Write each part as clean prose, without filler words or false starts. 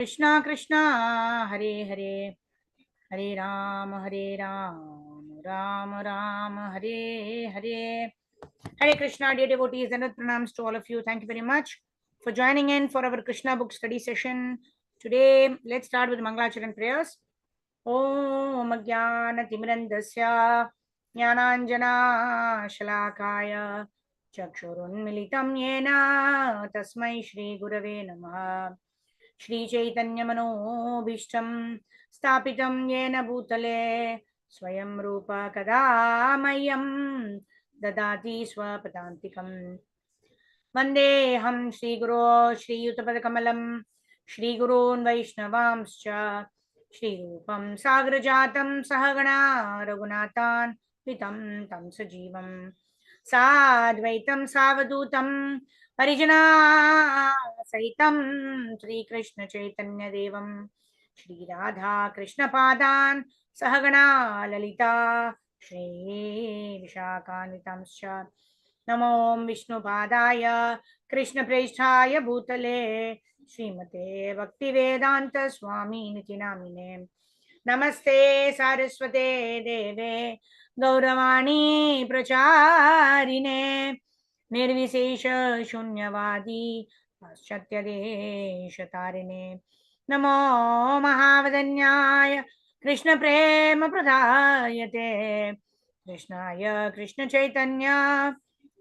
Krishna Krishna Hare Hare Hare Ram Ram Hare Hare. Hare Krishna, dear devotees, and pranams to all of you. Thank you very much for joining in for our Krishna book study session. Today, let's start with Mangalacharan prayers. Om Jnana Timirandasya Jnananjana Shalakaya Chakshurunmilitam Yena Tasmai Shri Gurave Namaha. Shri Chaitanya Manobishtam Stapitam Yena Bhutale Swayam Rupa Kadamayam Dadati Swapadantikam Vandeham Shri Guru Shri Yuttapadakamalam Shri Gurun Vaishnavamscha Shri Rupam Sagrajatam Sahagana Raghunathan Vitam Tam Sajivam Sadvaitam Savadutam Parijana Sahitam Sri Krishna Chaitanya Devam Shri Radha Krishna Padan Sahagana Lalita Shri Vishakanitamscha Namo Vishnu Padaya Krishna Preshthaya Bhutale Srimate Bhaktivedanta Swami Niti Namine Namaste Saraswate Deve Gauravani Pracharine Nirvisesha Shunyavadi Paschatya Deshatarine Namo Mahavadanyaya Krishna Prema Pradayate Krishnaya Krishna Chaitanya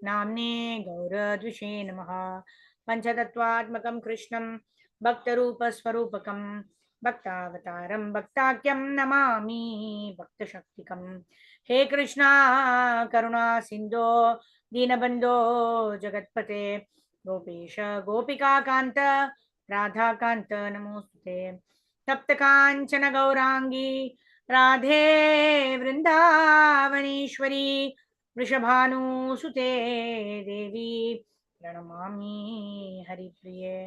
Namne Gaur Dvishe Namaha Panchatattvatmakam Krishnam Bhaktarupa Swarupakam Bhaktavataram Bhaktakyam Namami Bhaktashaktikam He Krishna Karuna Sindho Dinabandho Jagatpate Gopesha Gopika Kanta Radha Kanta Namostute Tapta Kanchana Gaurangi Radhe Vrindavaneshwari Vrishabhanu Sute Devi Pranamami Haripriye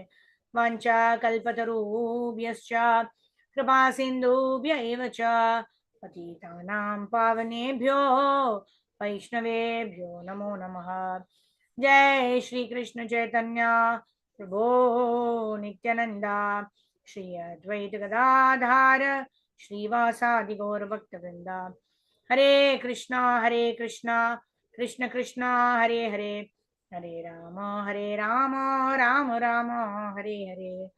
Vancha Kalpatarubhyascha Kripa Sindhubhya Evacha Patitanam Pavanebhyo Vaishnavebhyo Namo Namaha Jai Shri Krishna Chaitanya Prabhu Nityananda Shri Advaita Gadadhara Shri Vasadi Gaur Bhaktavrinda Hare Krishna Krishna Krishna Hare Hare Hare Rama Rama Rama Hare Hare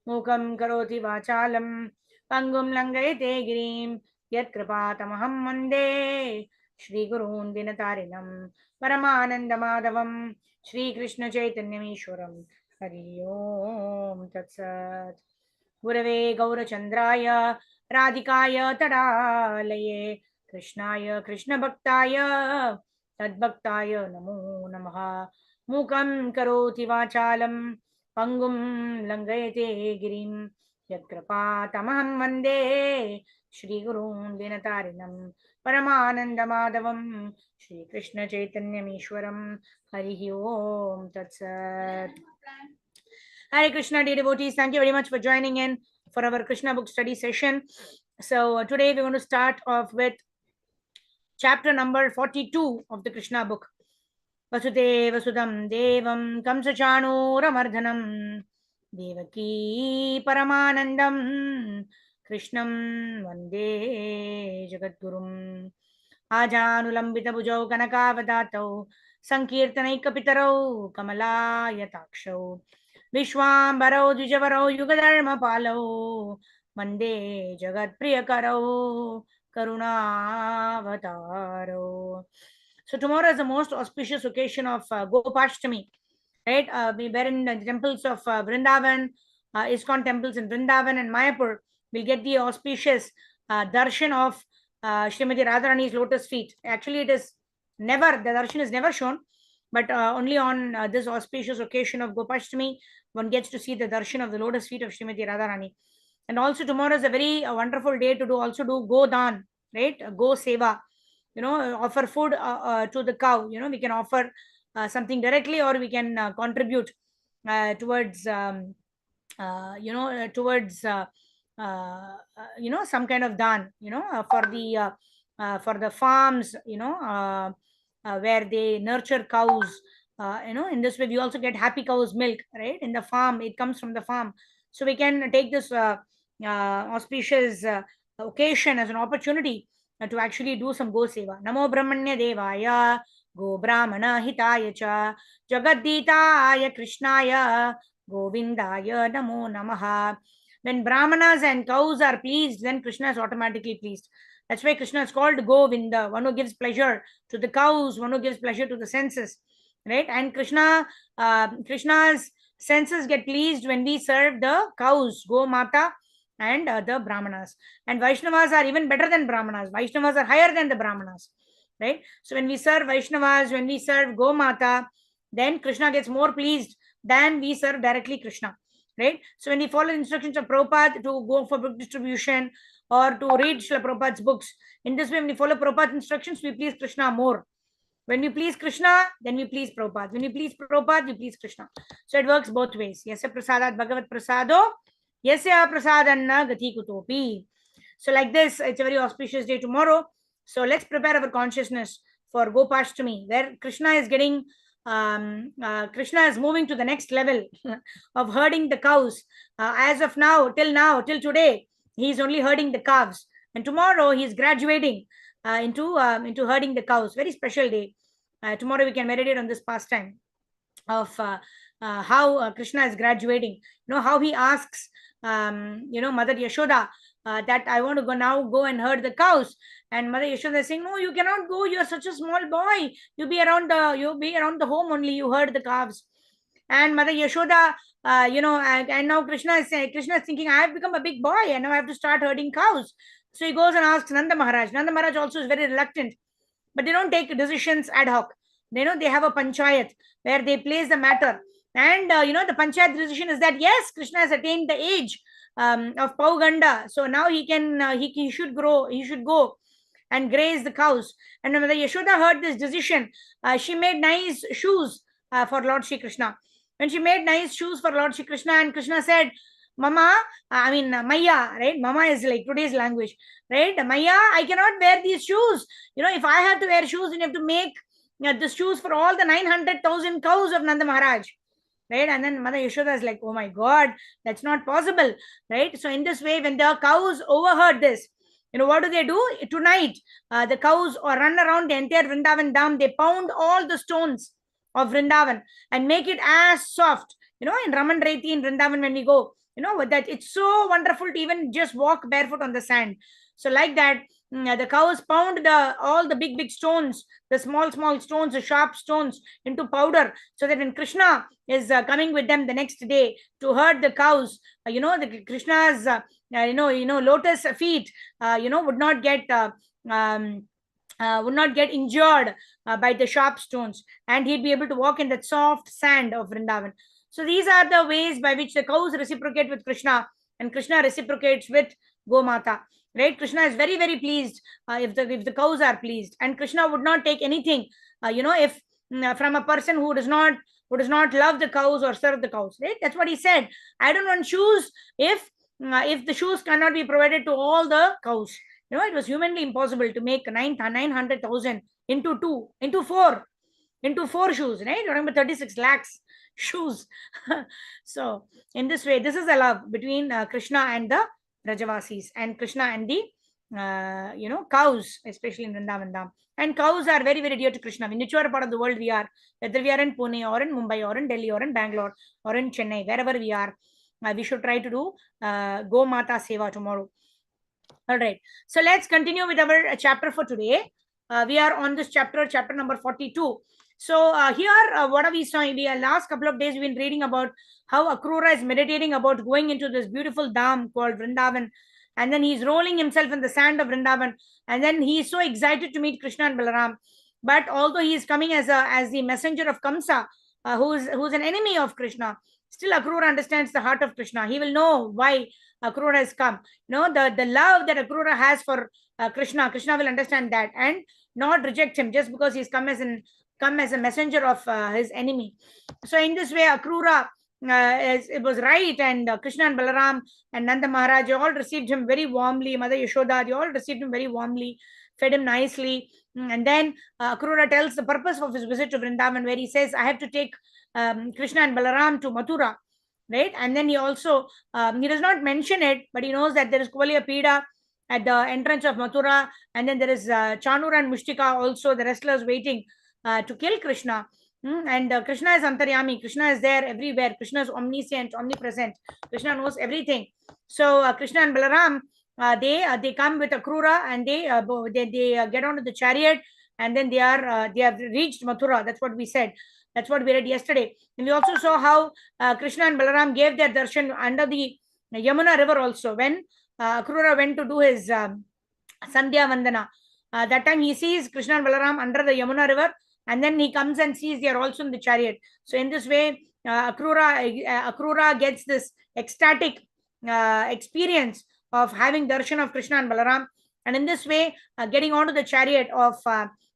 Mukam Karoti Vachalam Pangum Langayate Girim Yat Kripatamaham Mande Shri Gurun Dinatarinam Paramananda Madhavam Shri Krishna Chaitanya Ishwaram Hari Om Tat Sat Gurave Gaurachandraya Radhikaya Tadalaye Krishnaya Krishna Bhaktaya Tadbhaktaya Namo Namaha Mukam Karoti Vachalam Pangum Langayate Girim Yatkrapatamaham Vande Shri Gurun Dinatarinam Paramananda Madhavam Shri Krishna Chaitanya Ishwaram Hari Om Tat Sat. Hare Krishna, dear devotees. Thank you very much for joining in for our Krishna book study session. So today we're going to start off with chapter number 42 of the Krishna book. Vasudeva Sudam Devam Kamsachanuramardanam Devaki Paramanandam Krishnam Vande Jagadgurum Ajanulambita Bhujau Kanakavadatau Sankirtanaikapitaro Kamalayatakshav Vishwambarau Dvijavarau Yugadharma Palau Vande Jagat Priyakarau Karunavataro. So tomorrow is the most auspicious occasion of Gopashtami, right? Wherein the temples of Vrindavan, ISKCON temples in Vrindavan and Mayapur will get the auspicious darshan of Srimati Radharani's lotus feet. Actually, the darshan is never shown, but only on this auspicious occasion of Gopashtami, one gets to see the darshan of the lotus feet of Srimati Radharani. And also tomorrow is a very wonderful day to do Godan, right? Go Seva, offer food to the cow. We can offer something directly, or we can contribute towards towards some kind of dan, for the farms, where they nurture cows. In this way we also get happy cows milk, right? In the farm, it comes from the farm. So we can take this auspicious occasion as an opportunity to actually do some go seva. Namo Brahmanya Devaya Go Brahmana Hitaya Cha Jagaditaya Krishnaya Govindaya Namo Namaha. When Brahmanas and cows are pleased, then Krishna is automatically pleased. That's why Krishna is called Govinda, one who gives pleasure to the cows, one who gives pleasure to the senses, right? And Krishna's senses get pleased when we serve the cows, Go Mata, and the Brahmanas. And Vaishnavas are even better than Brahmanas. Vaishnavas are higher than the Brahmanas, right? So when we serve Vaishnavas, when we serve Go Mata, then Krishna gets more pleased than we serve directly Krishna, right? So when we follow the instructions of Prabhupada to go for book distribution or to read Srila Prabhupada's books, in this way, when we follow Prabhupada's instructions, we please Krishna more. When we please Krishna, then we please Prabhupada. When we please Prabhupada, we please Krishna. So it works both ways. Yasya prasadat bhagavat prasado, yasya prasadanna gati kutopi. So like this, it's a very auspicious day tomorrow. So let's prepare our consciousness for Gopashtami, where Krishna is getting, Krishna is moving to the next level of herding the cows. As of now, till today, he's only herding the calves. And tomorrow, he's graduating into herding the cows. Very special day. Tomorrow we can meditate on this pastime of how Krishna is graduating. How he asks, Mother Yashoda, that I want to go and herd the cows. And Mother Yashoda is saying, no, you cannot go. You are such a small boy. You'll be around the home only. You herd the calves. And Mother Yashoda, and now Krishna is thinking, I have become a big boy and now I have to start herding cows. So he goes and asks Nanda Maharaj. Nanda Maharaj also is very reluctant, but they don't take decisions ad hoc. They have a panchayat where they place the matter. And, the panchayat decision is that, yes, Krishna has attained the age of Pauganda. So now he should go and graze the cows. And when Mother Yashoda heard this decision, she made nice shoes for Lord Shri Krishna. When she made nice shoes for Lord Shri Krishna, and Krishna said, Mama, Maya, right? Mama is like today's language, right? Maya, I cannot wear these shoes. If I have to wear shoes, then you have to make the shoes for all the 900,000 cows of Nanda Maharaj, right? And then Mother Yashoda is like, oh my God, that's not possible, right? So in this way, when the cows overheard this, what do? Tonight, the cows run around the entire Vrindavan Dham. They pound all the stones of Vrindavan and make it as soft. In Raman Reiti in Vrindavan, when we go, that it's so wonderful to even just walk barefoot on the sand. So like that, the cows pound all the big stones, the small stones, the sharp stones into powder, so that when Krishna is coming with them the next day to herd the cows, the Krishna's lotus feet would not get injured by the sharp stones, and he'd be able to walk in that soft sand of Vrindavan. So these are the ways by which the cows reciprocate with Krishna, and Krishna reciprocates with Gomata. Right? Krishna is very, very pleased if the cows are pleased, and Krishna would not take anything, if from a person who does not love the cows or serve the cows. Right? That's what he said. I don't want shoes if the shoes cannot be provided to all the cows. It was humanly impossible to make 900,000 into four shoes. Right? Remember, 36 lakhs shoes. So in this way, this is the love between Krishna and the Rajavasis, and Krishna and the cows, especially in Vrindavan Dham. And cows are very, very dear to Krishna. In whichever part of the world we are, whether we are in Pune or in Mumbai or in Delhi or in Bangalore or in Chennai, wherever we are, we should try to do Go Mata Seva tomorrow. All right. So let's continue with our chapter for today. We are on this chapter number 42. So here, what are we saying? Last couple of days we've been reading about how Akrura is meditating about going into this beautiful dham called Vrindavan, and then he's rolling himself in the sand of Vrindavan, and then he is so excited to meet Krishna and Balaram. But although he is coming as the messenger of Kamsa, who's an enemy of Krishna, still Akrura understands the heart of Krishna. He will know why Akrura has come. The love that Akrura has for Krishna will understand that and not reject him just because he's come as a messenger of his enemy. So in this way, Akrura, it was right, and Krishna and Balaram and Nanda Maharaj all received him very warmly. Mother Yashoda, they all received him very warmly, fed him nicely. And then Akrura tells the purpose of his visit to Vrindavan, where he says, I have to take Krishna and Balaram to Mathura. right? And then he also, he does not mention it, but he knows that there is Kuvalya Pida at the entrance of Mathura, and then there is Chanura and Mushtika also, the wrestlers waiting to kill Krishna. And Krishna is Antaryami. Krishna is there everywhere. Krishna is omniscient, omnipresent. Krishna knows everything. So Krishna and Balaram, they come with Akrura, and they get onto the chariot, and then they have reached Mathura. That's what we said. That's what we read yesterday. And we also saw how Krishna and Balaram gave their darshan under the Yamuna river also, when Akrura went to do his Sandhya Vandana. That time he sees Krishna and Balaram under the Yamuna river, and then he comes and sees they are also in the chariot. So in this way, Akrura gets this ecstatic experience of having darshan of Krishna and Balaram. And in this way, getting onto the chariot of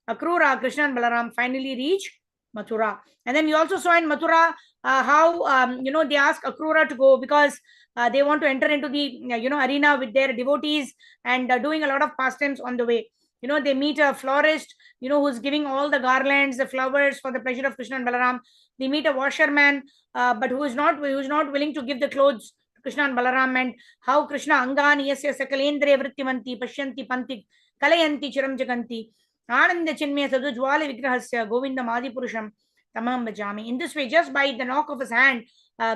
Akrura, Krishna and Balaram finally reach Mathura. And then we also saw in Mathura how they ask Akrura to go, because they want to enter into the arena with their devotees, and doing a lot of pastimes on the way. They meet a florist, who's giving all the garlands, the flowers for the pleasure of Krishna and Balaram. They meet a washerman, but who is not willing to give the clothes to Krishna and Balaram. And how Krishna angani yasya sakalendre vrittimanti pashyanti panti kalayanti chiram jaganti ananda chinmaya sadujwala vigrahasya govindam adipurusham tamam bhajami. In this way, just by the knock of his hand,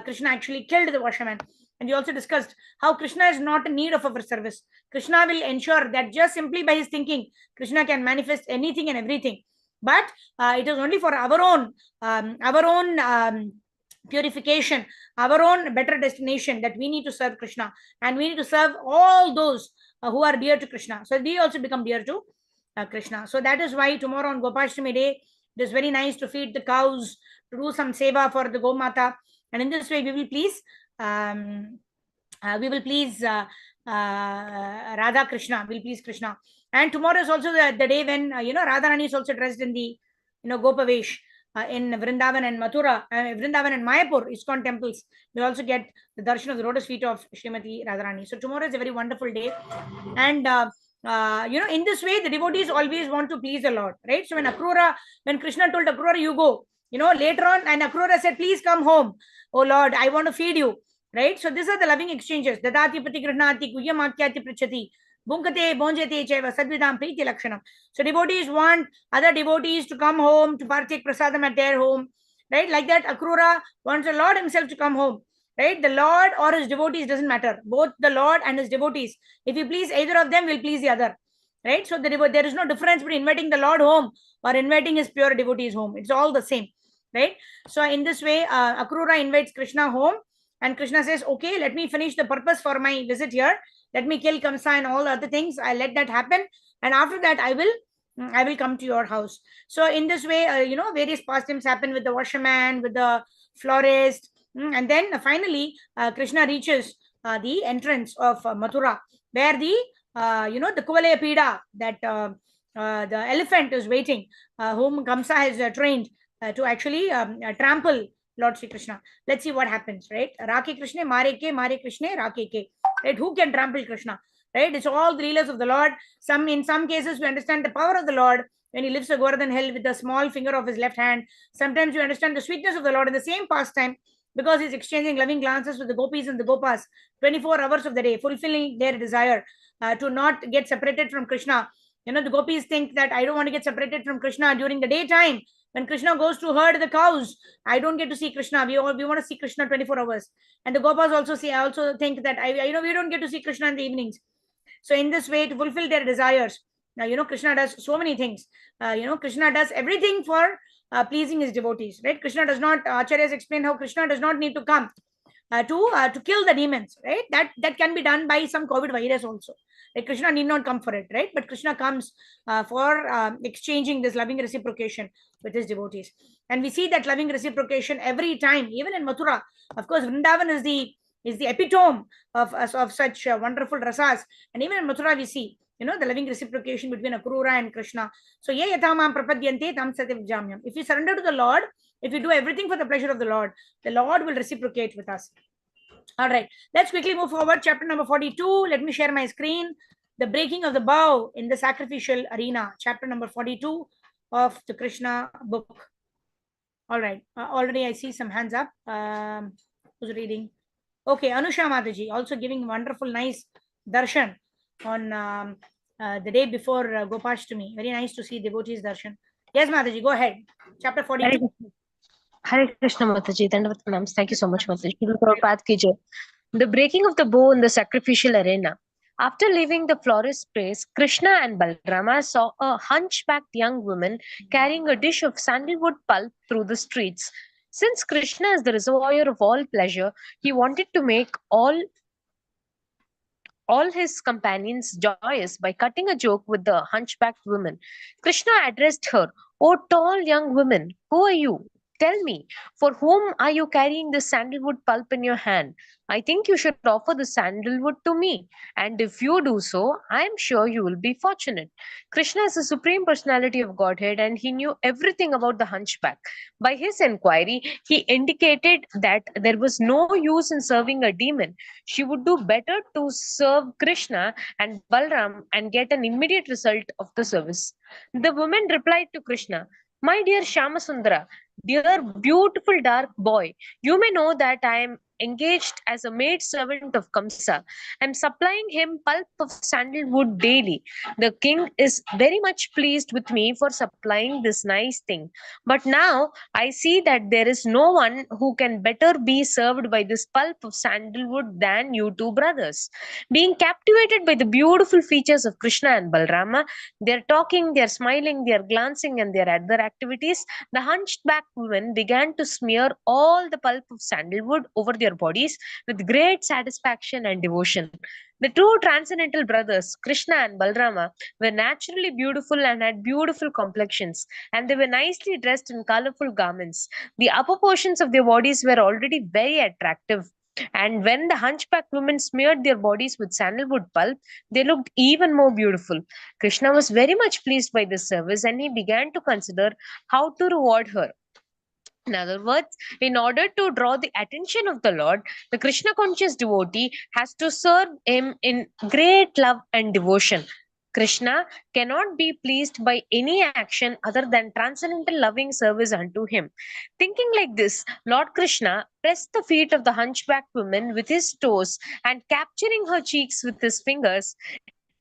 Krishna actually killed the washerman. And we also discussed how Krishna is not in need of our service. Krishna will ensure that just simply by his thinking, Krishna can manifest anything and everything. But it is only for our own purification, our own better destination, that we need to serve Krishna, and we need to serve all those who are dear to Krishna. So we also become dear to Krishna. So that is why tomorrow on Gopashtami day, it is very nice to feed the cows, to do some seva for the Gomata, and in this way we will please Radha Krishna, will please Krishna. And tomorrow is also the day when Radharani is also dressed in the Gopavesh in Vrindavan and Mathura, Vrindavan and Mayapur, ISKCON temples. We also get the darshan of the lotus feet of Srimati Radharani. So tomorrow is a very wonderful day, and in this way the devotees always want to please the Lord, right? So when Krishna told Akrura, you go, later on, and Akrura said, please come home, oh Lord, I want to feed you, right? So these are the loving exchanges. Dadati patigrhnati kuyyamakyati prichati bunkate bonjate chaiva sadvidam priti lakshanam. So devotees want other devotees to come home to partake prasadam at their home, right? Like that, Akrura wants the Lord himself to come home, right? The Lord or his devotees, doesn't matter. Both the Lord and his devotees, if you please either of them, will please the other, right? So there is no difference between inviting the Lord home or inviting his pure devotees home. It's all the same, right? So in this way, Akrura invites Krishna home, and Krishna says, okay, let me finish the purpose for my visit here. Let me kill Kamsa and all other things. I'll let that happen, and after that I will come to your house. So in this way, various pastimes happen with the washerman, with the florist, and then finally Krishna reaches the entrance of Mathura, where the Kuvalaya Pida, that the elephant is waiting, whom Kamsa has trained to actually trample Lord Sri Krishna. Let's see what happens, right? Rake Krishna, Mare Krishna, Rake ke. Right? Who can trample Krishna? Right? It's all the leelas of the Lord. In some cases, we understand the power of the Lord when he lifts a Govardhan hill with the small finger of his left hand. Sometimes you understand the sweetness of the Lord in the same pastime, because he's exchanging loving glances with the gopis and the gopas 24 hours of the day, fulfilling their desire to not get separated from Krishna. The gopis think that I don't want to get separated from Krishna during the daytime. When Krishna goes to herd the cows, I don't get to see Krishna. We want to see Krishna 24 hours. And the Gopas also think that we don't get to see Krishna in the evenings. So in this way, to fulfill their desires, Krishna does so many things. Krishna does everything for pleasing his devotees, right? Krishna does not, Acharyas explain how Krishna does not need to come to kill the demons, right? That can be done by some COVID virus also. Like Krishna need not come for it, right? But Krishna comes for exchanging this loving reciprocation with his devotees. And we see that loving reciprocation every time, even in Mathura. Of course, Vrindavan is the epitome of such wonderful rasas. And even in Mathura, we see, the loving reciprocation between Akrura and Krishna. So, ye yatamam prapadyante tam sativ jamyam. If you surrender to the Lord, if you do everything for the pleasure of the Lord will reciprocate with us. All right, let's quickly move forward. Chapter number 42. Let me share my screen. The breaking of the bow in the sacrificial arena. Chapter number 42 of the Krishna book. All right, already I see some hands up. who's reading? Okay, Anusha Mataji also giving wonderful, nice darshan on the day before Gopashtami. Very nice to see devotees darshan. Yes, Mataji, go ahead. Chapter Hare 42. Krishna, Hare Krishna Mataji. Dandavat pranams. Thank you so much, Mataji. Shri Prabhupada ki jai. The breaking of the bow in the sacrificial arena. After leaving the florist's place, Krishna and Balrama saw a hunchbacked young woman carrying a dish of sandalwood pulp through the streets. Since Krishna is the reservoir of all pleasure, he wanted to make all his companions joyous by cutting a joke with the hunchbacked woman. Krishna addressed her, "O tall young woman, who are you? Tell me, for whom are you carrying the sandalwood pulp in your hand? I think you should offer the sandalwood to me, and if you do so, I am sure you will be fortunate." Krishna is the supreme personality of Godhead, and he knew everything about the hunchback. By his inquiry, he indicated that there was no use in serving a demon. She would do better to serve Krishna and Balram and get an immediate result of the service. The woman replied to Krishna, "My dear Shamasundara, dear beautiful dark boy, you may know that I am engaged as a maid servant of Kamsa. I am supplying him pulp of sandalwood daily. The king is very much pleased with me for supplying this nice thing. But now I see that there is no one who can better be served by this pulp of sandalwood than you two brothers." Being captivated by the beautiful features of Krishna and Balrama, they're talking, they're smiling, they're glancing, and their other activities, the hunchback women began to smear all the pulp of sandalwood over their bodies with great satisfaction and devotion. The two transcendental brothers, Krishna and Balrama, were naturally beautiful and had beautiful complexions, and they were nicely dressed in colorful garments. The upper portions of their bodies were already very attractive, and when the hunchback women smeared their bodies with sandalwood pulp, they looked even more beautiful. Krishna was very much pleased by this service, and he began to consider how to reward her. In other words, in order to draw the attention of the Lord, the Krishna conscious devotee has to serve him in great love and devotion. Krishna cannot be pleased by any action other than transcendental loving service unto him. Thinking like this, Lord Krishna pressed the feet of the hunchbacked woman with his toes and capturing her cheeks with his fingers,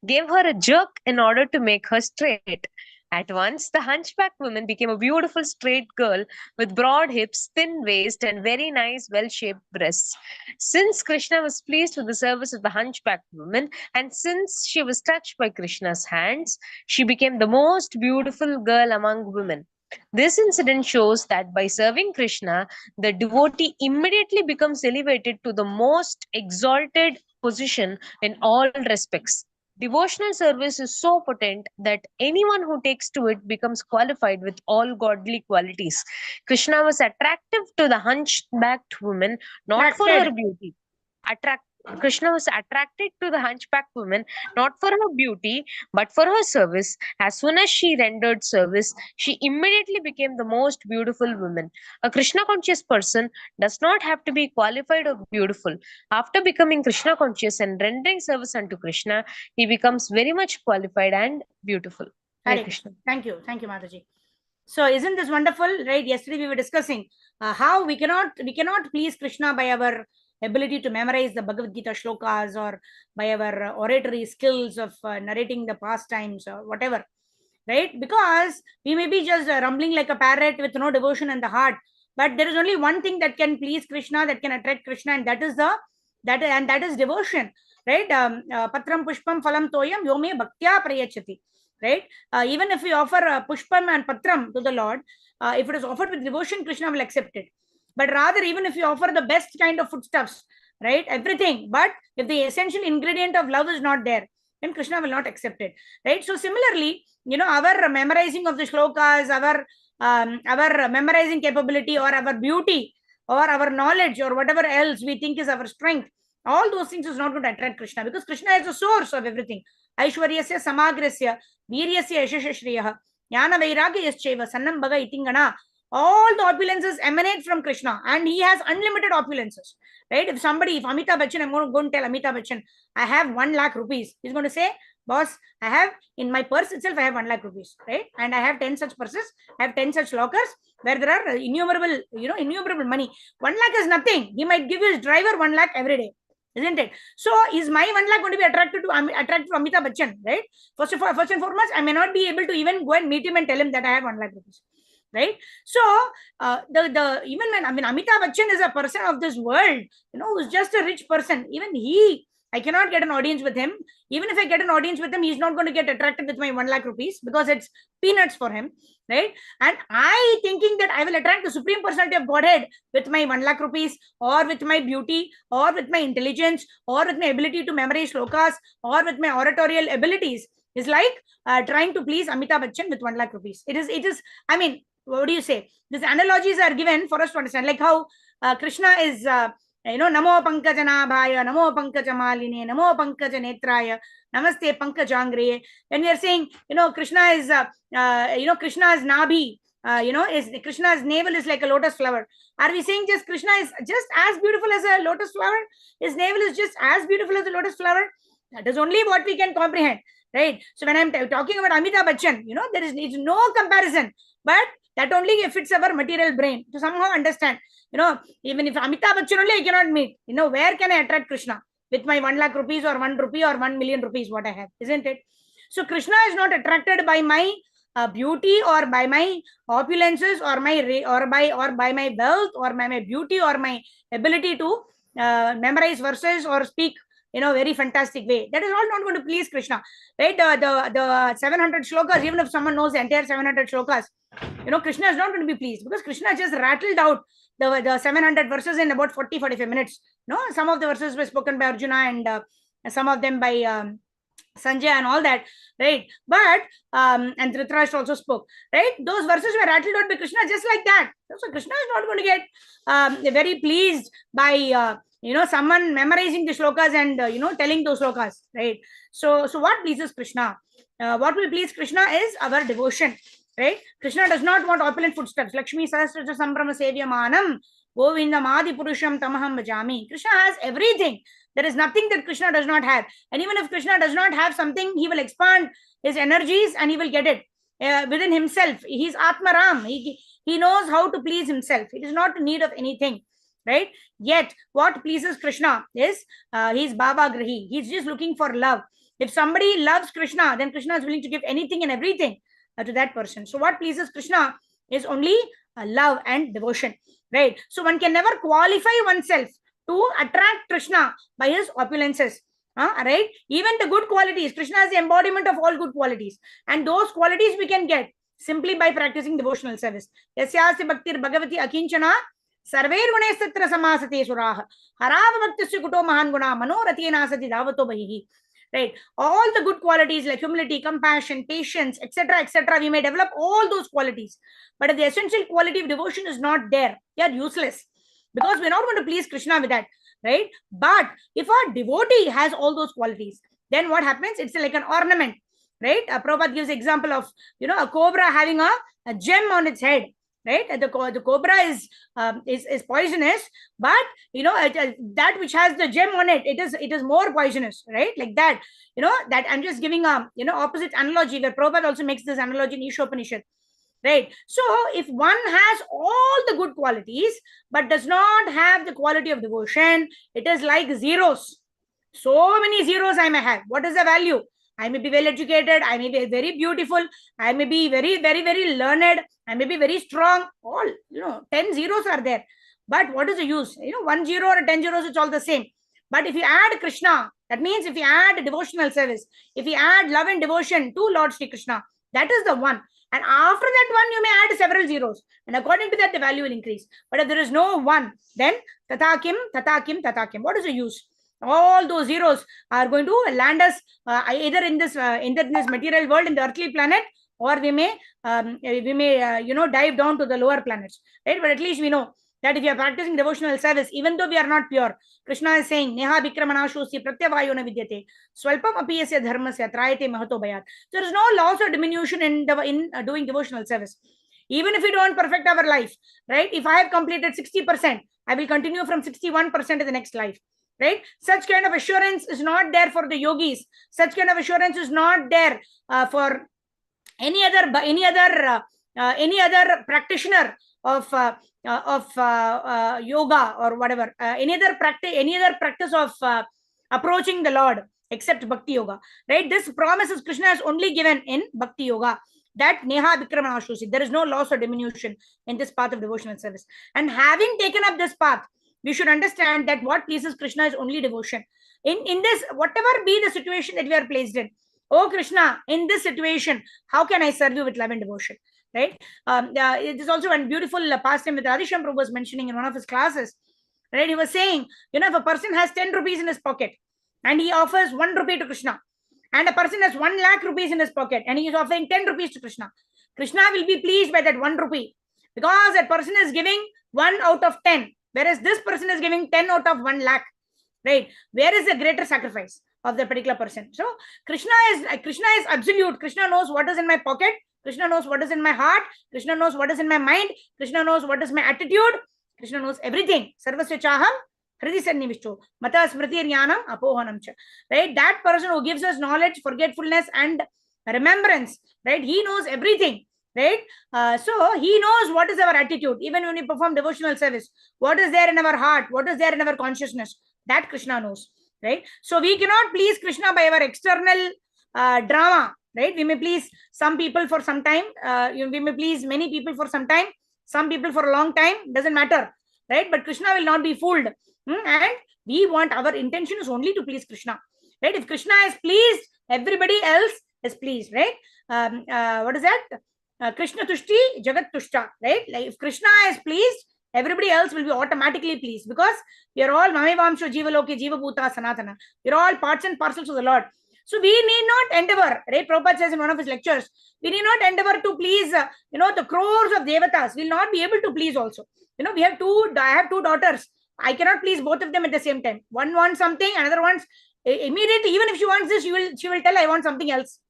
gave her a jerk in order to make her straight. At once, the hunchback woman became a beautiful straight girl with broad hips, thin waist, and very nice, well shaped breasts. Since Krishna was pleased with the service of the hunchback woman, and since she was touched by Krishna's hands, she became the most beautiful girl among women. This incident shows that by serving Krishna, the devotee immediately becomes elevated to the most exalted position in all respects. Devotional service is so potent that anyone who takes to it becomes qualified with all godly qualities. Krishna was attractive to the hunchbacked woman not for her Attracted. beauty. Attract Krishna was attracted to the hunchback woman not for her beauty but for her service. As soon as she rendered service, she immediately became the most beautiful woman. A Krishna conscious person does not have to be qualified or beautiful. After becoming Krishna conscious and rendering service unto Krishna, he becomes very much qualified and beautiful. Hare Hare Krishna. Krishna. Thank you, Mataji. So isn't this wonderful? Right? Yesterday we were discussing how we cannot please Krishna by our ability to memorize the Bhagavad Gita shlokas or by our oratory skills of narrating the pastimes or whatever. Right? Because we may be just rumbling like a parrot with no devotion in the heart. But there is only one thing that can please Krishna, that can attract Krishna, and that is devotion. Right? Patram pushpam phalam toyam yome bhaktya prayachati. Right? Even if we offer pushpam and patram to the Lord, if it is offered with devotion, Krishna will accept it. But rather, even if you offer the best kind of foodstuffs, right, everything, but if the essential ingredient of love is not there, then Krishna will not accept it. Right? So similarly, our memorizing of the shlokas, our memorizing capability, or our beauty, or our knowledge, or whatever else we think is our strength, all those things is not going to attract Krishna, because Krishna is the source of everything. Aishwaryasya samagrasya Veeryasya yashashashriyaha jnana vairagyascheva sannam bhaga itingana. All the opulences emanate from Krishna, and he has unlimited opulences. Right? If Amitabh Bachchan, I'm going to go and tell Amitabh Bachchan, I have 1 lakh rupees, he's going to say, boss, I have in my purse itself, I have 1 lakh rupees, right? And I have 10 such purses, I have 10 such lockers where there are innumerable money. 1 lakh is nothing. He might give his driver 1 lakh every day, isn't it? So is my 1 lakh going to be attracted to Amitabh Bachchan, right? First and foremost, I may not be able to even go and meet him and tell him that I have 1 lakh rupees, right? So even when Amitabh Bachchan is a person of this world, who's just a rich person, even I cannot get an audience with him. Even if I get an audience with him, he's not going to get attracted with my 1 lakh rupees because it's peanuts for him, right? And I thinking that I will attract the Supreme Personality of Godhead with my 1 lakh rupees, or with my beauty, or with my intelligence, or with my ability to memorize shlokas, or with my oratorial abilities, is like trying to please Amitabh Bachchan with 1 lakh rupees. It is, I mean, what do you say? These analogies are given for us to understand, like how Krishna is, Namo Pankajanabhaya, Namo Pankajamaline, Namo Pankajanetraya, Namaste Pankajangre. When we are saying, Krishna is, Krishna's Nabhi, Krishna's navel is like a lotus flower. Are we saying just Krishna is just as beautiful as a lotus flower? His navel is just as beautiful as a lotus flower? That is only what we can comprehend, right? So when I'm talking about Amitabh Bachchan, there is no comparison, but that only fits our material brain to somehow understand. Even if Amitabh Bachchan only I cannot meet, where can I attract Krishna with my 1 lakh rupees or 1 rupee or 1 million rupees, what I have, isn't it? So Krishna is not attracted by my beauty, or by my opulences, or by my wealth, or by my beauty, or my ability to memorize verses or speak very fantastic way. That is all not going to please Krishna, right? The 700 shlokas, even if someone knows the entire 700 shlokas, Krishna is not going to be pleased, because Krishna just rattled out the 700 verses in about 40-45 minutes. Some of the verses were spoken by Arjuna, and some of them by Sanjay and all that, right? But and Dhritarashtra also spoke, right? Those verses were rattled out by Krishna just like that. So Krishna is not going to get very pleased by someone memorizing the shlokas and telling those shlokas, right? So what pleases Krishna? What will please Krishna is our devotion, right? Krishna does not want opulent footsteps. Lakshmi Sahasraja Sambrama Sevyamanam Govindam Adi Purusham Tamaham Bhajami. Krishna has everything. There is nothing that Krishna does not have. And even if Krishna does not have something, he will expand his energies and he will get it within himself. He's Atmaram. He knows how to please himself. It is not in need of anything, right? Yet what pleases Krishna is he's Baba Grahi. He's just looking for love. If somebody loves Krishna, then Krishna is willing to give anything and everything to that person. So what pleases Krishna is only love and devotion, right? So one can never qualify oneself to attract Krishna by his opulences, right? Even the good qualities, Krishna is the embodiment of all good qualities, and those qualities we can get simply by practicing devotional service. Yasyasya bhaktir bhagavati akinchana sarver gunestatra samasate suraha harava bhaktasya kuto mahan guna manoratyena sati davato bahihi. Right, all the good qualities like humility, compassion, patience, etc., we may develop all those qualities, but if the essential quality of devotion is not there, they are useless, because we're not going to please Krishna with that, right? But if a devotee has all those qualities, then what happens? It's like an ornament, right? Prabhupada gives example of a cobra having a gem on its head, right? The cobra is poisonous, but that which has the gem on it, it is more poisonous, right? Like that, that I'm just giving a opposite analogy, where Prabhupada also makes this analogy in Ishopanishad, right? So if one has all the good qualities but does not have the quality of devotion, it is like zeros. So many zeros I may have. What is the value? I may be well educated, I may be very beautiful, I may be very, very, very learned, I may be very strong. All 10 zeros are there, but what is the use? 1 zero or 10 zeros, it's all the same. But if you add Krishna, that means if you add devotional service, if you add love and devotion to Lord Sri Krishna, that is the one. And after that one, you may add several zeros, and according to that, the value will increase. But if there is no one, then tatakim, tatakim, tatakim. What is the use? All those zeros are going to land us either in this material world, in the earthly planet, or we may dive down to the lower planets, right? But at least we know that if you are practicing devotional service, even though we are not pure, Krishna is saying neha vikramanashusya pratyavayo na vidyate swalpam apiyasya dharmasya trayate mahato bhayat. So there is no loss or diminution in doing devotional service. Even if we don't perfect our life, right? If I have completed 60%, I will continue from 61% in the next life. right? Such kind of assurance is not there for the yogis. Such kind of assurance is not there for any other practitioner of yoga or whatever, any other practice of approaching the Lord except bhakti yoga, right? This promises Krishna is only given in bhakti yoga, that neha vikramana shusi. There is no loss or diminution in this path of devotional service. And having taken up this path, we should understand that what pleases Krishna is only devotion. In this, whatever be the situation that we are placed in, oh Krishna, in this situation, how can I serve you with love and devotion? Right? It is also a beautiful pastime that Radhisham Prabhu was mentioning in one of his classes. Right? He was saying, if a person has 10 rupees in his pocket and he offers 1 rupee to Krishna, and a person has 1 lakh rupees in his pocket and he is offering 10 rupees to Krishna, Krishna will be pleased by that 1 rupee, because that person is giving 1 out of 10, whereas this person is giving 10 out of 1 lakh. Right? Where is the greater sacrifice of the particular person? So Krishna is absolute. Krishna knows what is in my pocket. Krishna knows what is in my heart. Krishna knows what is in my mind. Krishna knows what is my attitude. Krishna knows everything. Sarvasya chaham hridi sannivishto mata smriti jnanam apohanam cha. Right? That person who gives us knowledge, forgetfulness, and remembrance, right? He knows everything. Right? So he knows what is our attitude. Even when we perform devotional service, what is there in our heart, what is there in our consciousness, that Krishna knows. Right? So we cannot please Krishna by our external drama. Right? We may please some people for some time. We may please many people for some time. Some people for a long time. Doesn't matter. Right? But Krishna will not be fooled. And we want, our intention is only to please Krishna. Right? If Krishna is pleased, everybody else is pleased. Right? What is that? Krishna tushti, jagat tushta. Right? Like if Krishna is pleased, everybody else will be automatically pleased, because we are all Mamivamsho Jivaloke Jiva Bhuta Sanatana. We are all parts and parcels of the Lord. So we need not endeavor, right? Prabhupada says in one of his lectures, we need not endeavor to please, the crores of devatas. We'll not be able to please also. I have 2 daughters. I cannot please both of them at the same time. One wants something, another wants, immediately, even if she wants this, she will tell I want something else.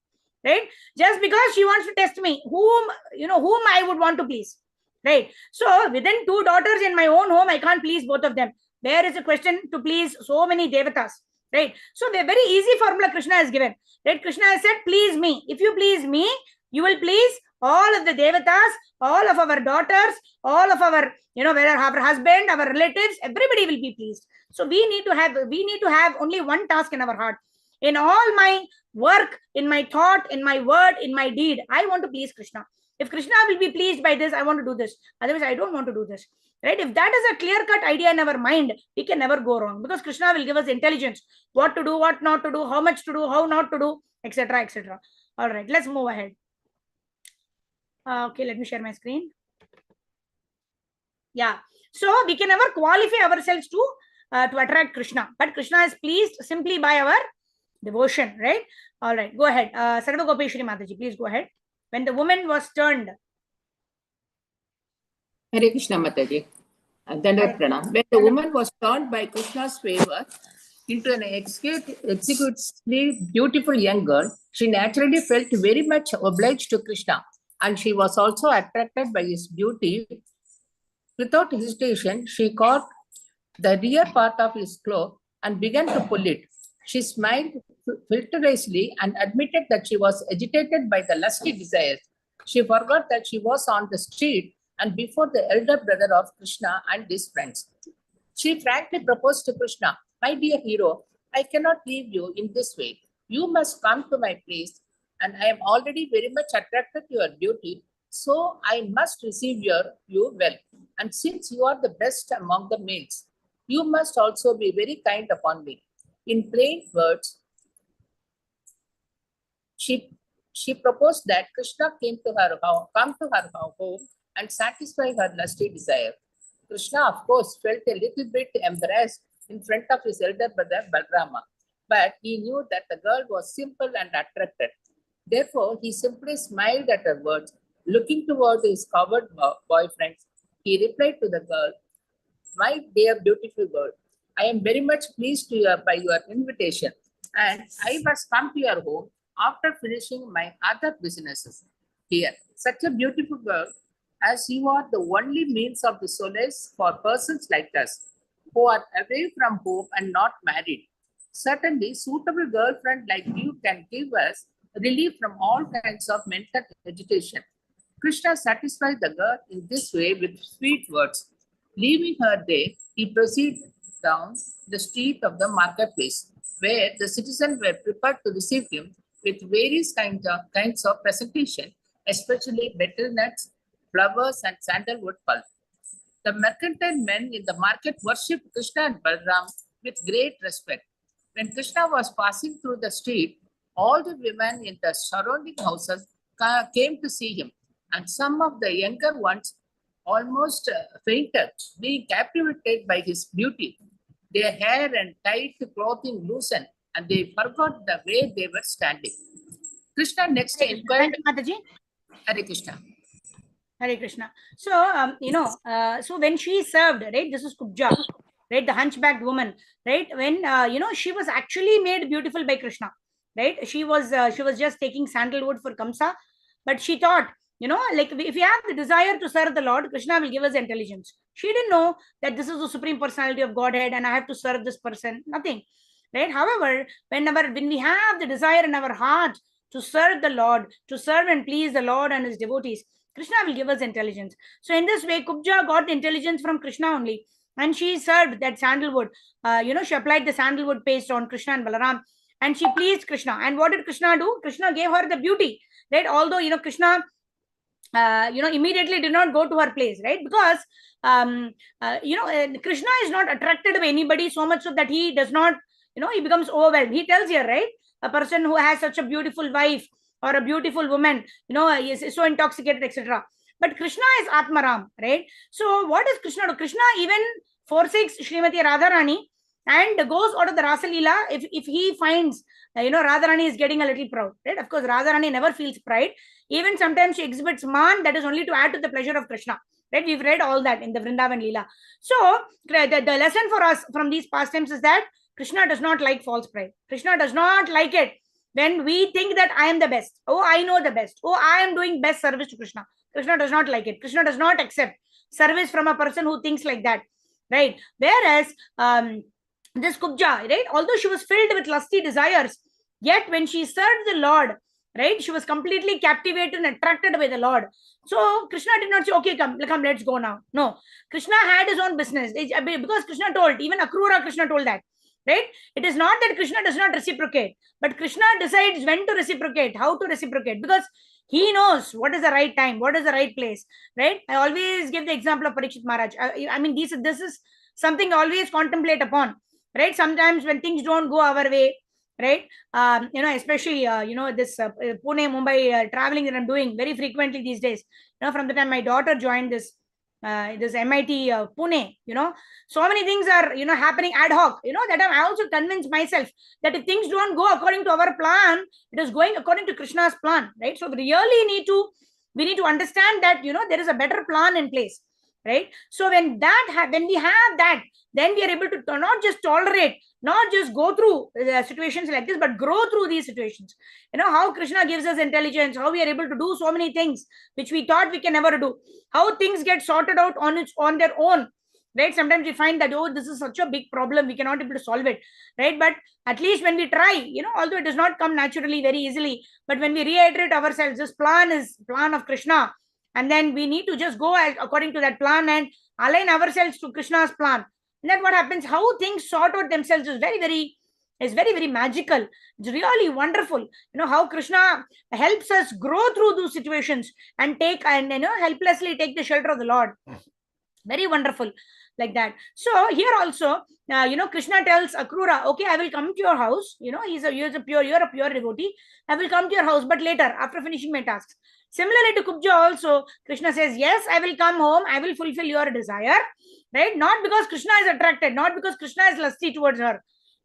Right? Just because she wants to test me, whom I would want to please. Right? So within 2 daughters in my own home, I can't please both of them. There is a question to please so many devatas. Right? So the very easy formula Krishna has given. Right? Krishna has said, please me. If you please me, you will please all of the devatas, all of our daughters, all of our, whether our husband, our relatives, everybody will be pleased. So we need to have only one task in our heart. In all my work, in my thought, in my word, in my deed, I want to please Krishna. If Krishna will be pleased by this, I want to do this. Otherwise, I don't want to do this. Right? If that is a clear-cut idea in our mind, we can never go wrong, because Krishna will give us intelligence, what to do, what not to do, how much to do, how not to do, etc., etc. All right, let's move ahead. Okay, let me share my screen. Yeah, so we can never qualify ourselves to attract Krishna, but Krishna is pleased simply by our devotion. Right? All right, go ahead. Sarva Gopeshwari Mataji, please go ahead. When the woman was turned. Hare Krishna Mataji. Dandavat Pranam. When the woman was turned by Krishna's favor into an exquisitely beautiful young girl, she naturally felt very much obliged to Krishna, and she was also attracted by his beauty. Without hesitation, she caught the rear part of his cloak and began to pull it. She smiled filterlessly and admitted that she was agitated by the lusty desires. She forgot that she was on the street and before the elder brother of Krishna and his friends. She frankly proposed to Krishna, "My dear hero, I cannot leave you in this way. You must come to my place, and I am already very much attracted to your beauty, so I must receive you well. And since you are the best among the males, you must also be very kind upon me." In plain words, she proposed that Krishna come to her home and satisfy her lusty desire. Krishna, of course, felt a little bit embarrassed in front of his elder brother Balrama, but he knew that the girl was simple and attracted. Therefore, he simply smiled at her words. Looking toward his coward boyfriend, he replied to the girl, "My dear beautiful girl, I am very much pleased by your invitation, and I must come to your home after finishing my other businesses here. Such a beautiful girl, as you are the only means of the solace for persons like us. who are away from home and not married. Certainly, suitable girlfriend like you can give us relief from all kinds of mental agitation. Krishna satisfied the girl in this way with sweet words. Leaving her there, he proceeded down the street of the marketplace, where the citizens were prepared to receive him with various kinds of presentation, especially betel nuts, flowers, and sandalwood pulp. The mercantile men in the market worshipped Krishna and Balaram with great respect. When Krishna was passing through the street, all the women in the surrounding houses came to see him, and some of the younger ones almost fainted, being captivated by his beauty. Their hair and tight clothing loosened, and they forgot the way they were standing. Krishna next inquired. Thank you, Mataji. Hare Krishna. Hare Krishna. So, so when she served, right, this is Kubja, right, the hunchbacked woman, right, when, she was actually made beautiful by Krishna, right, she was just taking sandalwood for Kamsa, but she thought, like if we have the desire to serve the Lord, Krishna will give us intelligence. She didn't know that this is the Supreme Personality of Godhead and I have to serve this person, nothing, right. However, when we have the desire in our heart to serve the Lord, to serve and please the Lord and his devotees, Krishna will give us intelligence. So in this way, Kubja got intelligence from Krishna only. And she served that sandalwood. She applied the sandalwood paste on Krishna and Balaram. And she pleased Krishna. And what did Krishna do? Krishna gave her the beauty. Right? Although, Krishna, immediately did not go to her place. Right? Because, Krishna is not attracted by anybody so much so that he does not, he becomes overwhelmed. He tells here, right? A person who has such a beautiful wife or a beautiful woman, is so intoxicated, etc. But Krishna is Atmaram, right? So what does Krishna do? Krishna even forsakes Srimati Radharani and goes out of the Rasa Leela if he finds, Radharani is getting a little proud, right? Of course, Radharani never feels pride. Even sometimes she exhibits man, that is only to add to the pleasure of Krishna, right? We've read all that in the Vrindavan Leela. So the lesson for us from these pastimes is that Krishna does not like false pride. Krishna does not like it when we think that I am the best. Oh, I know the best. Oh, I am doing best service to Krishna. Krishna does not like it. Krishna does not accept service from a person who thinks like that, right? Whereas this Kubja, right, although she was filled with lusty desires, yet when she served the Lord, right, she was completely captivated and attracted by the Lord. So Krishna did not say, okay, come, let's go now. No, Krishna had his own business. Because Krishna told, even Akrura Krishna told that, right? It is not that Krishna does not reciprocate, but Krishna decides when to reciprocate, how to reciprocate, because he knows what is the right time, what is the right place, right? I always give the example of Parikshit Maharaj. I mean, this is something I always contemplate upon, right? Sometimes when things don't go our way, right? Especially, this Pune, Mumbai traveling that I'm doing very frequently these days, from the time my daughter joined this MIT Pune, so many things are, happening ad hoc, that I also convinced myself that if things don't go according to our plan, it is going according to Krishna's plan, right? So we really need to understand that, there is a better plan in place, right? So when we have that, then we are able to not just tolerate, not just go through situations like this, but grow through these situations. How Krishna gives us intelligence, how we are able to do so many things which we thought we can never do, how things get sorted out on their own, right? Sometimes we find that, oh, this is such a big problem, we cannot be able to solve it, right? But at least when we try, although it does not come naturally very easily, but when we reiterate ourselves, this plan is plan of Krishna, and then we need to just go according to that plan and align ourselves to Krishna's plan. And then what happens, how things sort out themselves is very, very magical. It's really wonderful. How Krishna helps us grow through those situations and helplessly take the shelter of the Lord. Very wonderful like that. So here also, Krishna tells Akrura, okay, I will come to your house. You're a pure devotee. I will come to your house, but later, after finishing my tasks. Similarly to Kubja also, Krishna says, yes, I will come home. I will fulfill your desire, right? Not because Krishna is attracted, not because Krishna is lusty towards her.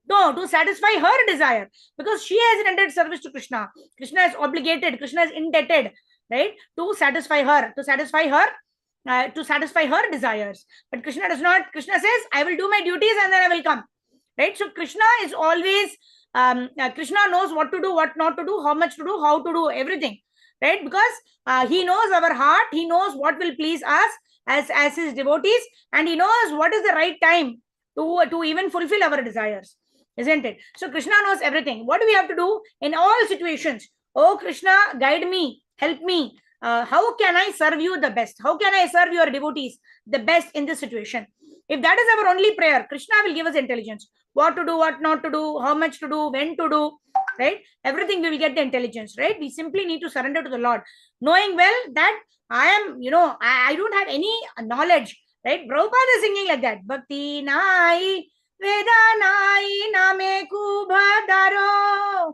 No, to satisfy her desire, because she has rendered service to Krishna. Krishna is obligated, Krishna is indebted, right? To satisfy her desires. But Krishna does not. Krishna says, I will do my duties and then I will come, right? So Krishna is always, Krishna knows what to do, what not to do, how much to do, how to do everything, right? Because he knows our heart, he knows what will please us as his devotees, and he knows what is the right time to even fulfill our desires, isn't it? So Krishna knows everything. What do we have to do in all situations? Oh Krishna, guide me, help me. How can I serve you the best? How can I serve your devotees the best in this situation? If that is our only prayer, Krishna will give us intelligence. What to do, what not to do, how much to do, when to do, right? Everything we will get the intelligence, right? We simply need to surrender to the Lord, knowing well that I am, I don't have any knowledge, right? Prabhupada is singing like that. Bhakti nai, Veda nai, name kubhadaro.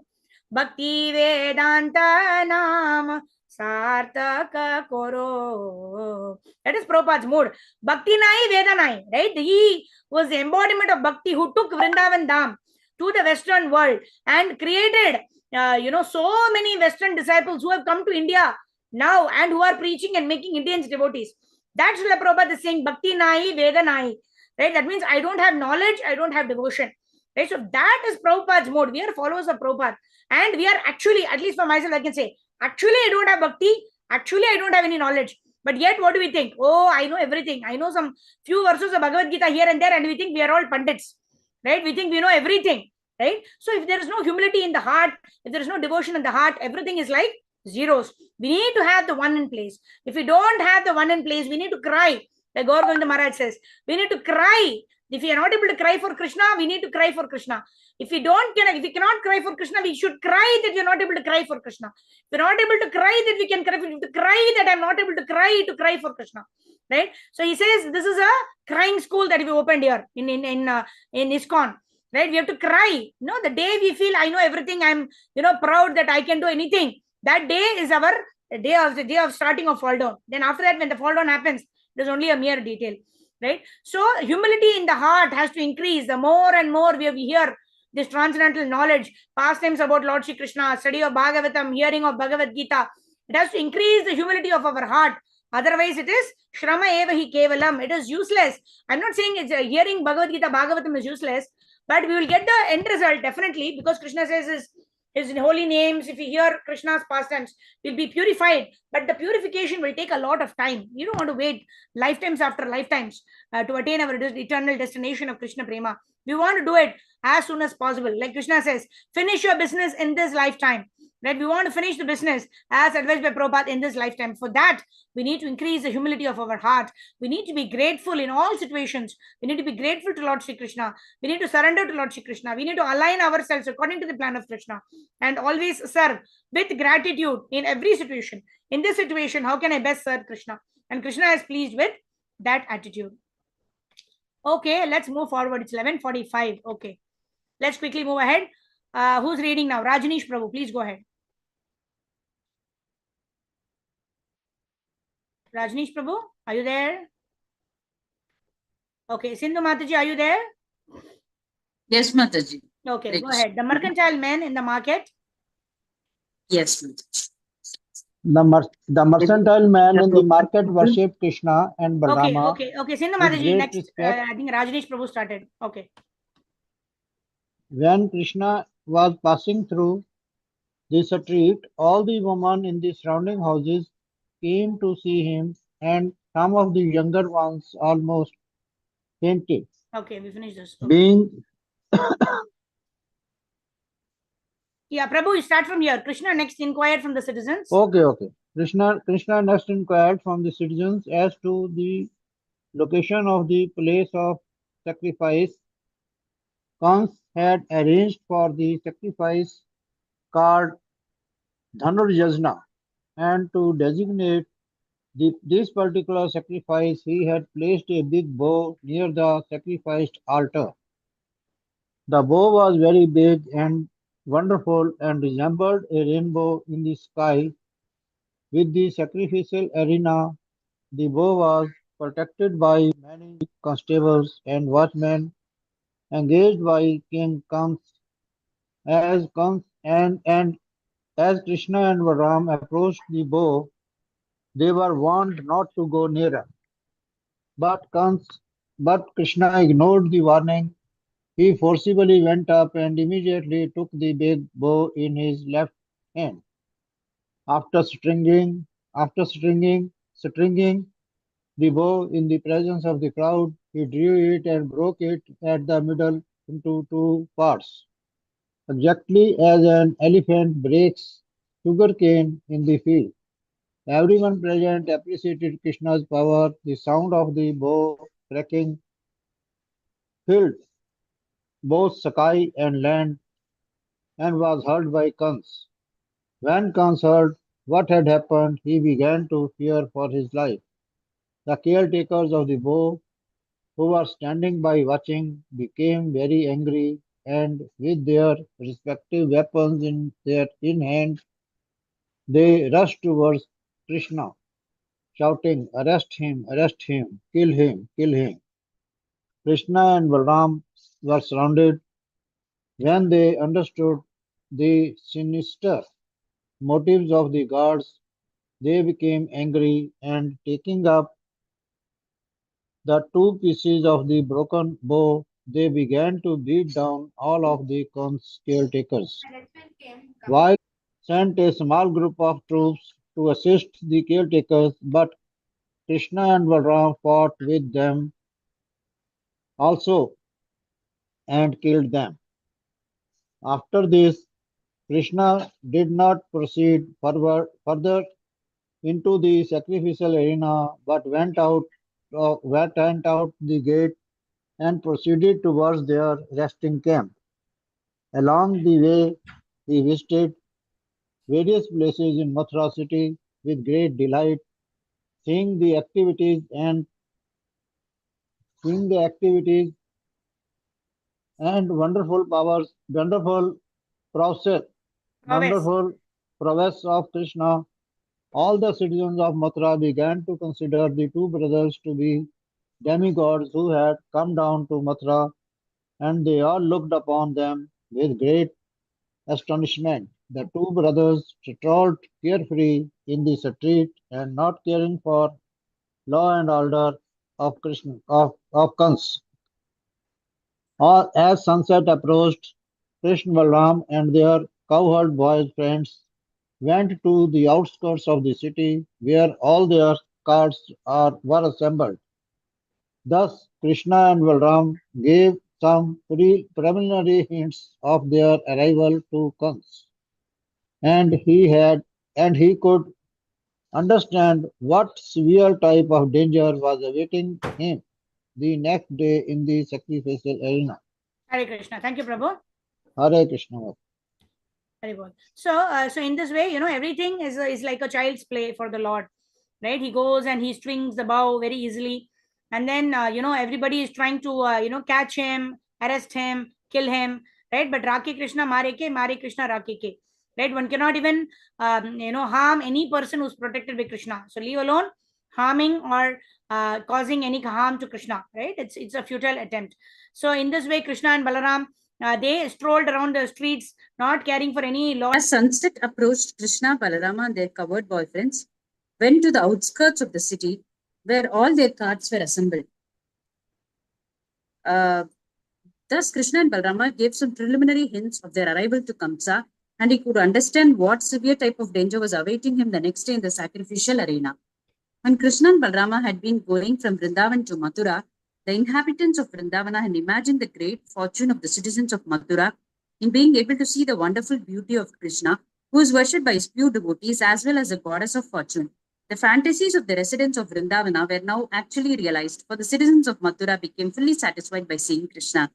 Bhakti Vedanta Nam Sartaka Koro. That is Prabhupada's mood. Bhakti Nai Veda Nai, right? He was the embodiment of Bhakti who took Vrindavan Dham to the Western world and created, so many Western disciples who have come to India now and who are preaching and making Indians devotees. That's what Prabhupada is saying. Bhakti Nai Veda Nai. Right? That means I don't have knowledge, I don't have devotion. Right? So that is Prabhupada's mode. We are followers of Prabhupada. And we are actually, at least for myself, I can say, actually, I don't have bhakti. Actually, I don't have any knowledge. But yet, what do we think? Oh, I know everything. I know some few verses of Bhagavad Gita here and there, and we think we are all pandits. Right? We think we know everything. Right? So if there is no humility in the heart, if there is no devotion in the heart, everything is like zeros. We need to have the one in place. If we don't have the one in place, we need to cry. Like Gaur Maharaj says, we need to cry. If we are not able to cry for Krishna, we need to cry for Krishna. If we cannot cry for Krishna, we should cry that we are not able to cry for Krishna. If we are not able to cry that we can cry, we have to cry that I am not able to cry for Krishna. Right? So he says this is a crying school that we opened here in ISKCON. Right? We have to cry. The day we feel I know everything, I'm proud that I can do anything. That day is our day of starting of fall down. Then after that, when the fall down happens, there's only a mere detail. Right? So humility in the heart has to increase. The more and more we hear this transcendental knowledge, pastimes about Lord Shri Krishna, study of Bhagavatam, hearing of Bhagavad Gita, it has to increase the humility of our heart. Otherwise, it is Shrama Eva Hi Kevalam. It is useless. I'm not saying it's hearing Bhagavad Gita, Bhagavatam is useless, but we will get the end result definitely, because Krishna says his holy names, if we hear Krishna's pastimes, will be purified. But the purification will take a lot of time. You don't want to wait lifetimes after lifetimes to attain our eternal destination of Krishna Prema. We want to do it as soon as possible. Like Krishna says, finish your business in this lifetime. Right? We want to finish the business as advised by Prabhupada in this lifetime. For that, we need to increase the humility of our heart. We need to be grateful in all situations. We need to be grateful to Lord Shri Krishna. We need to surrender to Lord Shri Krishna. We need to align ourselves according to the plan of Krishna and always serve with gratitude in every situation. In this situation, how can I best serve Krishna? And Krishna is pleased with that attitude. Okay, let's move forward. It's 11:45. Okay, let's quickly move ahead. Who's reading now? Rajneesh Prabhu, please go ahead. Rajneesh Prabhu, are you there? Okay, Sindhu Mataji, are you there? Yes, Mataji. Okay, go ahead. The mercantile man in the market. Yes, Mataji. The mercantile man in the market worshipped Krishna and Balrama. Okay. Sindhu with Mataji, great next. respect. I think Rajneesh Prabhu started. Okay. When Krishna was passing through the street, all the women in the surrounding houses came to see him, and some of the younger ones almost fainted. Okay, we finished this. Okay. Being Yeah, Prabhu, you start from here. Krishna next inquired from the citizens. okay. Krishna next inquired from the citizens as to the location of the place of sacrifice. Kans had arranged for the sacrifice called Dhanurjajna, and to designate this particular sacrifice, he had placed a big bow near the sacrificed altar. The bow was very big and wonderful and resembled a rainbow in the sky. With the sacrificial arena, the bow was protected by many constables and watchmen engaged by King Kans. And as Krishna and Balaram approached the bow, they were warned not to go nearer. But Krishna ignored the warning. He forcibly went up and immediately took the big bow in his left hand. After stringing the bow in the presence of the crowd, he drew it and broke it at the middle into two parts, exactly as an elephant breaks sugarcane in the field. Everyone present appreciated Krishna's power. The sound of the bow cracking filled both sky and land and was heard by Kans. When Kans heard what had happened, he began to fear for his life. The caretakers of the bow, who were standing by watching, became very angry, and with their respective weapons in hand, they rushed towards Krishna, shouting, arrest him, kill him, kill him. Krishna and Balram were surrounded. When they understood the sinister motives of the guards, they became angry, and taking up the two pieces of the broken bow, they began to beat down all of the caretakers. While sent a small group of troops to assist the caretakers, but Krishna and Balram fought with them also and killed them. After this, Krishna did not proceed further into the sacrificial arena, but went out the gate and proceeded towards their resting camp. Along the way, he visited various places in Mathura city with great delight, seeing the activities and seeing the activities and wonderful process, Prowess. wonderful prowess of Krishna. All the citizens of Mathura began to consider the two brothers to be demigods who had come down to Mathura, and they all looked upon them with great astonishment. The two brothers strolled carefree in the street and not caring for law and order of Kans. As sunset approached, Krishna Balram and their cowherd boy friends went to the outskirts of the city where all their were assembled. Thus, Krishna and Balram gave some preliminary hints of their arrival to Kans, and he could understand what severe type of danger was awaiting him the next day in the sacrificial arena. Hare Krishna. Thank you, Prabhu. Hare Krishna. Very good. So in this way, everything is like a child's play for the Lord, right? He goes and he strings the bow very easily, and then everybody is trying to catch him, arrest him, kill him, right? But Rake Krishna Mare Krishna Rake ke, right? One cannot even harm any person who's protected by Krishna. So leave alone harming or causing any harm to Krishna, right? It's a futile attempt. So in this way, Krishna and Balaram they strolled around the streets, not caring for any law. As sunset approached, Krishna, Balarama, and their covered boyfriends went to the outskirts of the city where all their carts were assembled. Thus, Krishna and Balarama gave some preliminary hints of their arrival to Kamsa, and he could understand what severe type of danger was awaiting him the next day in the sacrificial arena. When Krishna and Balarama had been going from Vrindavan to Mathura, the inhabitants of Vrindavana had imagined the great fortune of the citizens of Mathura in being able to see the wonderful beauty of Krishna, who is worshipped by his pure devotees as well as the goddess of fortune. The fantasies of the residents of Vrindavana were now actually realized, for the citizens of Mathura became fully satisfied by seeing Krishna.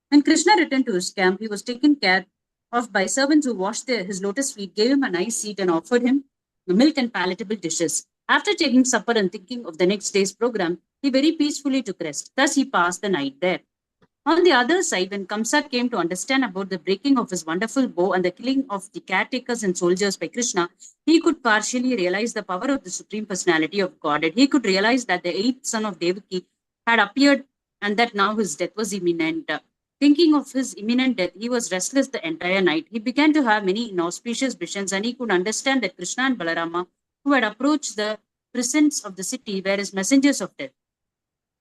When Krishna returned to his camp, he was taken care of by servants who washed his lotus feet, gave him a nice seat, and offered him milk and palatable dishes. After taking supper and thinking of the next day's program, he very peacefully took rest. Thus, he passed the night there. On the other side, when Kamsa came to understand about the breaking of his wonderful bow and the killing of the caretakers and soldiers by Krishna, he could partially realize the power of the Supreme Personality of Godhead. He could realize that the eighth son of Devaki had appeared and that now his death was imminent. Thinking of his imminent death, he was restless the entire night. He began to have many inauspicious visions, and he could understand that Krishna and Balarama, who had approached the presence of the city, were his messengers of death.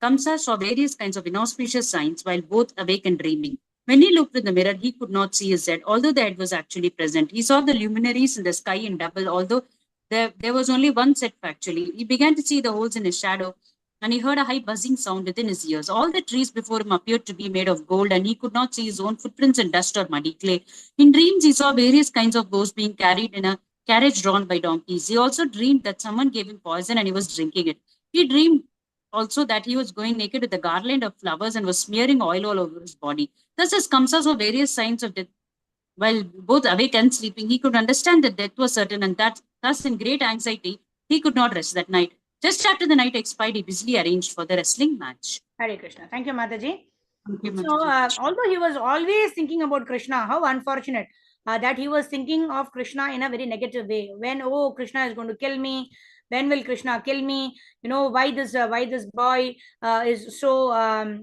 Kamsa saw various kinds of inauspicious signs while both awake and dreaming. When he looked in the mirror, he could not see his head, although the head was actually present. He saw the luminaries in the sky in double, although there was only one set factually. He began to see the holes in his shadow and he heard a high buzzing sound within his ears. All the trees before him appeared to be made of gold, and he could not see his own footprints in dust or muddy clay. In dreams, he saw various kinds of bows being carried in a carriage drawn by donkeys. He also dreamed that someone gave him poison and he was drinking it. He dreamed also that he was going naked with a garland of flowers and was smearing oil all over his body. Thus, as Kamsa saw various signs of death, while both awake and sleeping, he could understand that death was certain, and that thus, in great anxiety, he could not rest that night. Just after the night expired, he busily arranged for the wrestling match. Hare Krishna. Thank you, Mataji. Thank you, So, Mataji. although he was always thinking about Krishna, how unfortunate that he was thinking of Krishna in a very negative way. When, oh, Krishna is going to kill me. When will Krishna kill me? You know, why this boy is so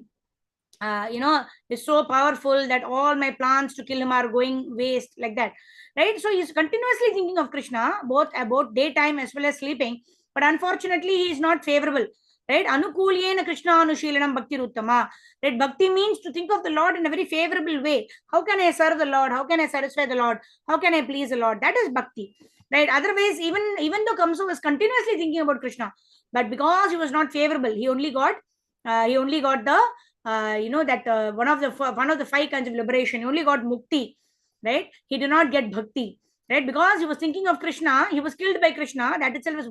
is so powerful that all my plans to kill him are going waste, like that, right? So he's continuously thinking of Krishna, both about daytime as well as sleeping, but unfortunately he is not favorable, right? Anukulyena Krishna Anushilanam Bhakti Ruttama. Right? Bhakti means to think of the Lord in a very favorable way. How can I serve the Lord? How can I satisfy the Lord? How can I please the Lord? That is bhakti, right? Otherwise, even though Kamsa was continuously thinking about Krishna, but because he was not favorable, he only got the one of the five kinds of liberation. He only got mukti, right? He did not get bhakti, right? Because he was thinking of Krishna, he was killed by Krishna. That itself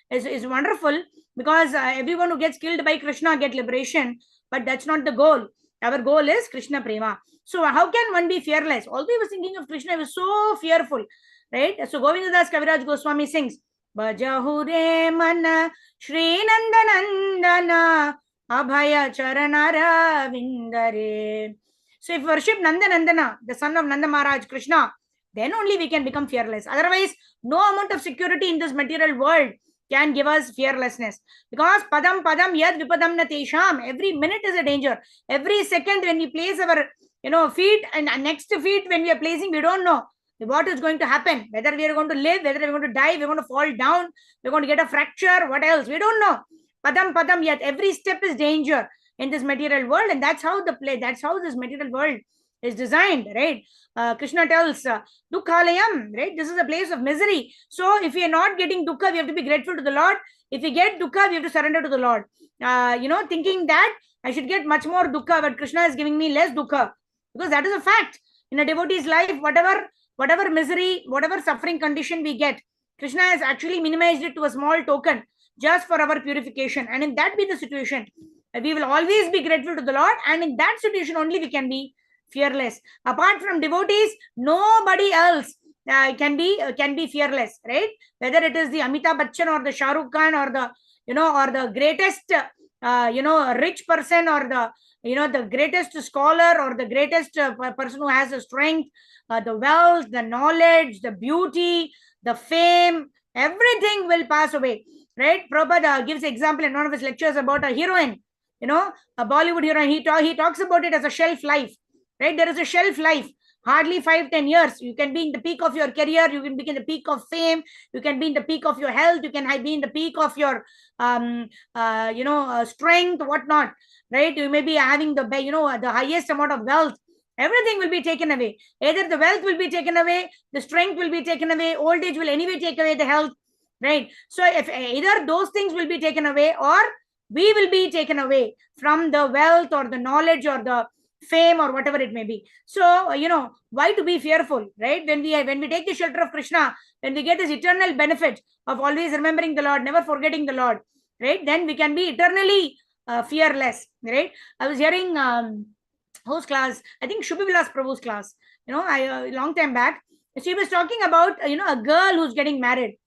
is wonderful, because everyone who gets killed by Krishna get liberation, but that's not the goal. Our goal is Krishna prema. So how can one be fearless? Although he was thinking of Krishna, he was so fearful, right? So Govindadas Kaviraj Goswami sings, Bajahu re mana Shri Nandanandana Abhaya Charanara Vindare. So if we worship Nanda Nandana, the son of Nanda Maharaj, Krishna, then only we can become fearless. Otherwise, no amount of security in this material world can give us fearlessness. Because padam padam yad vipadam na tesham. Every minute is a danger. Every second when we place our feet, and next feet when we are placing, we don't know what is going to happen. Whether we are going to live, whether we are going to die, we are going to fall down, we are going to get a fracture, what else? We don't know. Padam padam yet. Every step is danger in this material world, and that's how this material world is designed, right? Krishna tells Dukhalayam, right? This is a place of misery. So if we are not getting dukkha, we have to be grateful to the Lord. If we get dukkha, we have to surrender to the Lord. Thinking that I should get much more dukkha, but Krishna is giving me less dukkha, because that is a fact. In a devotee's life, whatever misery, whatever suffering condition we get, Krishna has actually minimized it to a small token just for our purification. And if that be the situation, we will always be grateful to the Lord, and in that situation only we can be fearless. Apart from devotees, nobody else can be fearless, right? Whether it is the Amitabh Bachchan or the Shah Rukh Khan or the greatest rich person, or the greatest scholar, or the greatest person who has the strength, the wealth, the knowledge, the beauty, the fame, everything will pass away, right? Prabhupada gives example in one of his lectures about a heroine, a Bollywood heroine. He talks about it as a shelf life, right? There is a shelf life, hardly 5-10 years. You can be in the peak of your career, you can be in the peak of fame, you can be in the peak of your health, you can be in the peak of your strength, whatnot, right? You may be having the highest amount of wealth. Everything will be taken away. Either the wealth will be taken away, the strength will be taken away, old age will anyway take away the health, right? So if either those things will be taken away, or we will be taken away from the wealth or the knowledge or the fame or whatever it may be. So why to be fearful, right? When we take the shelter of Krishna, when we get this eternal benefit of always remembering the Lord, never forgetting the Lord, right? Then we can be eternally fearless, right? I was hearing whose class, I think Shubhi Vilas Prabhu's class, a long time back. She was talking about a girl who's getting married,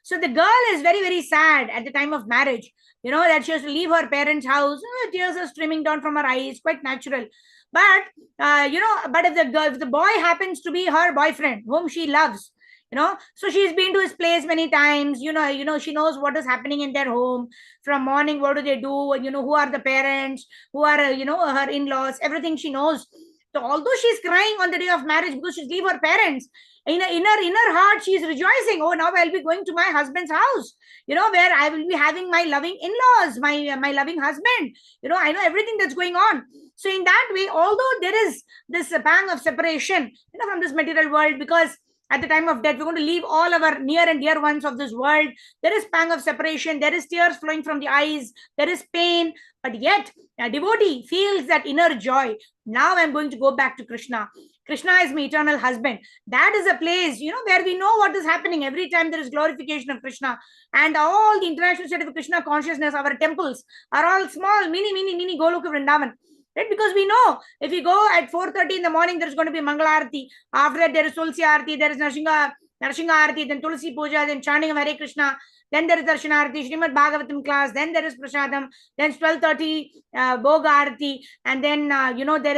so the girl is very, very sad at the time of marriage, that she has to leave her parents' house. Tears are streaming down from her eyes, quite natural. But but if the boy happens to be her boyfriend, whom she loves, so she's been to his place many times, she knows what is happening in their home from morning. What do they do? Who are the parents, who are her in-laws, everything she knows. So although she's crying on the day of marriage because she's leave her parents, in her heart she's rejoicing. Oh, now I'll be going to my husband's house, where I will be having my loving in-laws, my loving husband. I know everything that's going on. So in that way, although there is this pang of separation, from this material world, because at the time of death. We're going to leave all our near and dear ones of this world. There is pang of separation. There is tears flowing from the eyes. There is pain. But yet, a devotee feels that inner joy. Now I'm going to go back to Krishna. Krishna is my eternal husband. That is a place, where we know what is happening. Every time there is glorification of Krishna. And all the international state of Krishna consciousness, our temples are all small, mini Goloka Vrindavan. Right? Because we know if we go at 4:30 in the morning, there's going to be Mangala Arati. After that, there is Tulsi Arati, there is Narsingha Arati, then Tulsi Puja, then chanting of Hare Krishna. Then there is Darshana Arati, Srimad Bhagavatam class. Then there is Prasadam. Then 12:30 Bhoga Arati, and then there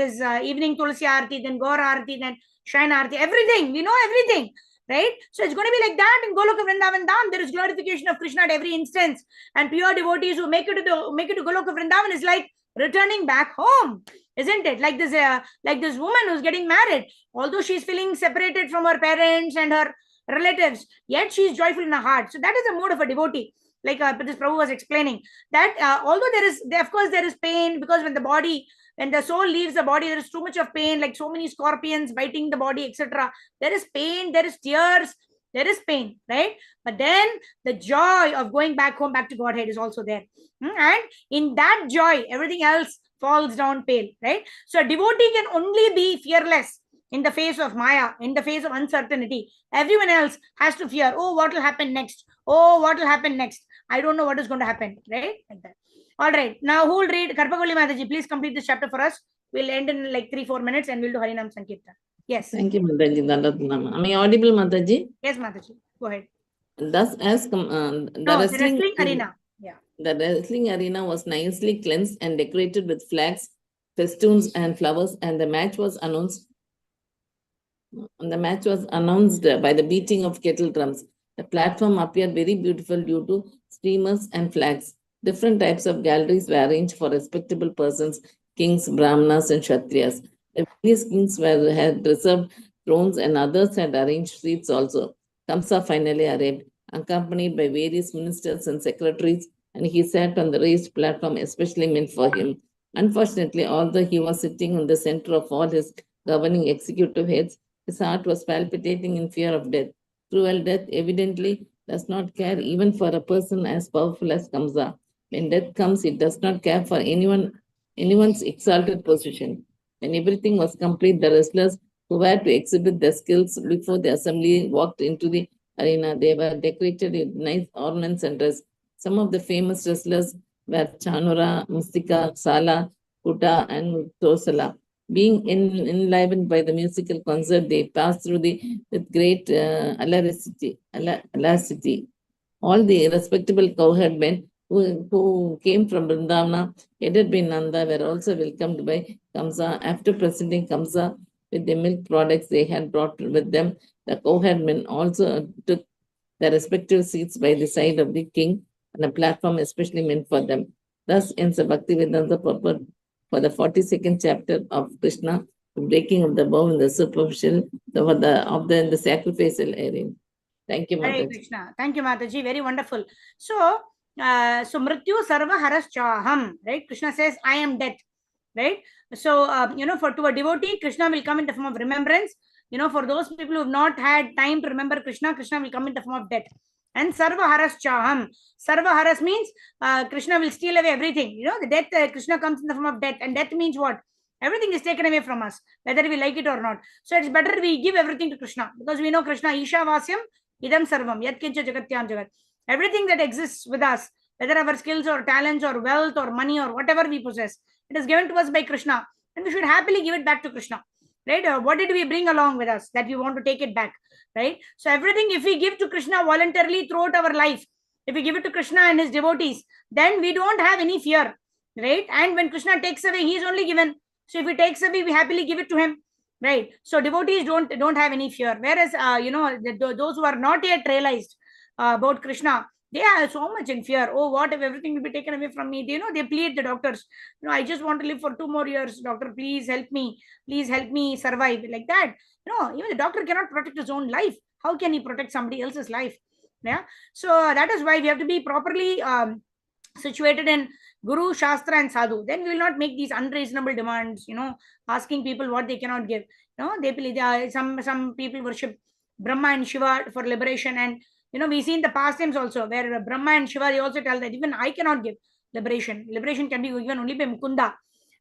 is evening Tulsi Arati, then Gaur Arati, then Shrine Arati. Everything we know, everything. Right? So it's going to be like that in Goloka Vrindavan Dham. There is glorification of Krishna at every instance, and pure devotees who make it to Goloka Vrindavan is like returning back home, isn't it? Like this woman who's getting married, although she's feeling separated from her parents and her relatives, yet she's joyful in her heart. So that is the mood of a devotee. Like this Prabhu was explaining that although of course there is pain, because when the soul leaves the body, there is too much of pain, like so many scorpions biting the body, etc. There is pain, there is tears, there is pain, right? But then the joy of going back home, back to Godhead is also there. And in that joy, everything else falls down pale, right? So a devotee can only be fearless in the face of Maya, in the face of uncertainty. Everyone else has to fear, oh, what will happen next? Oh, what will happen next? I don't know what is going to happen, right? Like that. All right. Now, who will read? Karpagoli Mataji, please complete this chapter for us. We'll end in like 3-4 minutes and we'll do Harinam Sankirtan. Yes. Thank you, Mataji. Am I audible, Mataji? Yes, Mataji. Go ahead. Thus, as the wrestling arena. Yeah. The wrestling arena was nicely cleansed and decorated with flags, festoons, and flowers, and the match was announced. By the beating of kettle drums. The platform appeared very beautiful due to streamers and flags. Different types of galleries were arranged for respectable persons, kings, brahmanas, and kshatriyas. The various kings had reserved thrones and others had arranged seats also. Kamsa finally arrived, accompanied by various ministers and secretaries, and he sat on the raised platform especially meant for him. Unfortunately, although he was sitting in the center of all his governing executive heads, his heart was palpitating in fear of death. Cruel death evidently does not care even for a person as powerful as Kamsa. When death comes, it does not care for anyone's exalted position. When everything was complete, the wrestlers who were to exhibit their skills before the assembly walked into the arena. They were decorated with nice ornaments and dress. Some of the famous wrestlers were Chanura, Mustika, Sala, Kuta, and Tosala. Being enlivened by the musical concert, they passed through with great alacrity. All the respectable cowherd men who came from Vrindavana, headed by Nanda, were also welcomed by Kamsa. After presenting Kamsa with the milk products they had brought with them, the cowherd men also took their respective seats by the side of the king on a platform especially meant for them. Thus ends the Bhaktivedanta purport for the 42nd chapter of Krishna, the breaking of the bow in the superficial, the sacrificial area. Thank you, Hare Mataji. Krishna. Thank you, Mataji. Very wonderful. So Mrityu Sarva Haras Chaham, right? Krishna says, I am death, right? So, to a devotee, Krishna will come in the form of remembrance. For those people who have not had time to remember Krishna, Krishna will come in the form of death. And Sarva Haras Chaham. Sarva Haras means Krishna will steal away everything. The death, Krishna comes in the form of death. And death means what? Everything is taken away from us, whether we like it or not. So it's better we give everything to Krishna, because we know Krishna, Isha Vasyam, Idam Sarvam, Yat Kincha Jagatyam Jagat. Everything that exists with us, whether our skills or talents or wealth or money or whatever we possess, it is given to us by Krishna, and we should happily give it back to Krishna, right? What did we bring along with us that we want to take it back, right? So everything, if we give to Krishna voluntarily throughout our life, if we give it to Krishna and his devotees, then we don't have any fear, right? And when Krishna takes away, he is only given. So if he takes away, we happily give it to him, right? So devotees don't have any fear. Whereas those who are not yet realized about Krishna, they are so much in fear. Oh, what if everything will be taken away from me? They plead the doctors. I just want to live for 2 more years. Doctor, please help me. Please help me survive. Like that. Even the doctor cannot protect his own life. How can he protect somebody else's life? Yeah. So that is why we have to be properly situated in Guru, Shastra, and Sadhu. Then we will not make these unreasonable demands, asking people what they cannot give. Some people worship Brahma and Shiva for liberation. And, we see in the past times also where Brahma and Shiva, they also tell that even I cannot give liberation. Liberation can be given only by Mukunda.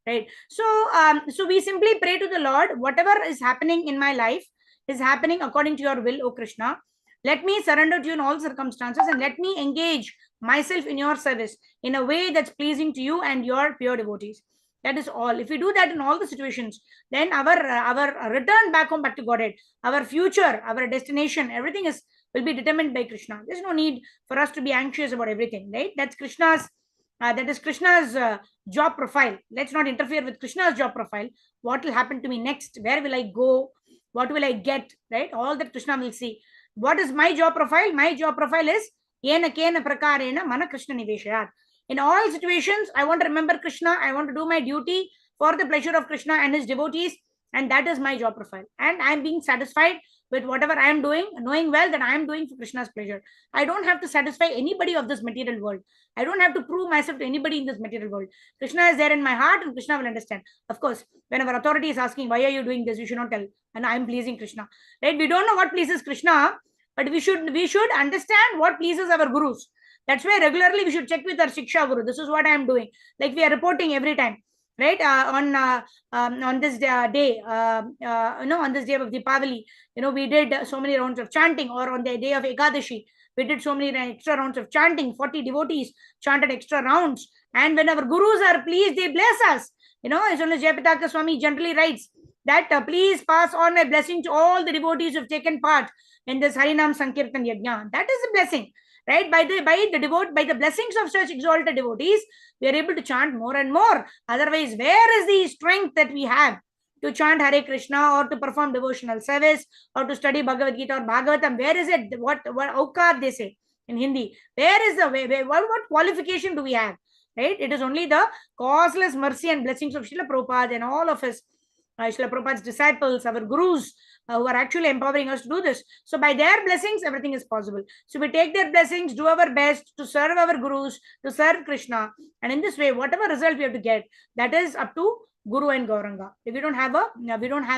Right. So we simply pray to the Lord, whatever is happening in my life is happening according to your will, O Krishna. Let me surrender to you in all circumstances and let me engage myself in your service in a way that's pleasing to you and your pure devotees. That is all. If we do that in all the situations, then our return back home, back to Godhead, our future, our destination, everything will be determined by Krishna. There's no need for us to be anxious about everything, right? That's Krishna's job profile. Let's not interfere with Krishna's job profile. What will happen to me next? Where will I go? What will I get? Right? All that Krishna will see. What is my job profile? My job profile is Yena Kena Prakarena Mana Krishna Niveshayat. In all situations, I want to remember Krishna. I want to do my duty for the pleasure of Krishna and his devotees. And that is my job profile. And I'm being satisfied with whatever I am doing, knowing well that I am doing for Krishna's pleasure. I don't have to satisfy anybody of this material world. I don't have to prove myself to anybody in this material world. Krishna is there in my heart and Krishna will understand. Of course, whenever authority is asking, why are you doing this? You should not tell. And I am pleasing Krishna. Right? We don't know what pleases Krishna, but we should understand what pleases our gurus. That's why regularly we should check with our Shiksha Guru. This is what I am doing. Like we are reporting every time. Right, on this day, on this day of Deepavali, we did so many rounds of chanting, or on the day of Ekadashi, we did so many extra rounds of chanting. 40 devotees chanted extra rounds, and when our gurus are pleased, they bless us. As soon as Jayapataka Swami generally writes that please pass on my blessing to all the devotees who have taken part in this Harinam Sankirtan Yajna. That is a blessing. Right, by the blessings of such exalted devotees, we are able to chant more and more. Otherwise, where is the strength that we have to chant Hare Krishna or to perform devotional service or to study Bhagavad Gita or Bhagavatam? Where is it? What aukad they say in Hindi? Where is the way? What qualification do we have? Right? It is only the causeless mercy and blessings of Srila Prabhupada and all of his Srila Prabhupada's disciples, our gurus, who are actually empowering us to do this. So by their blessings, everything is possible. So we take their blessings, do our best to serve our gurus, to serve Krishna. And in this way, whatever result we have to get, that is up to Guru and Gauranga. If we don't have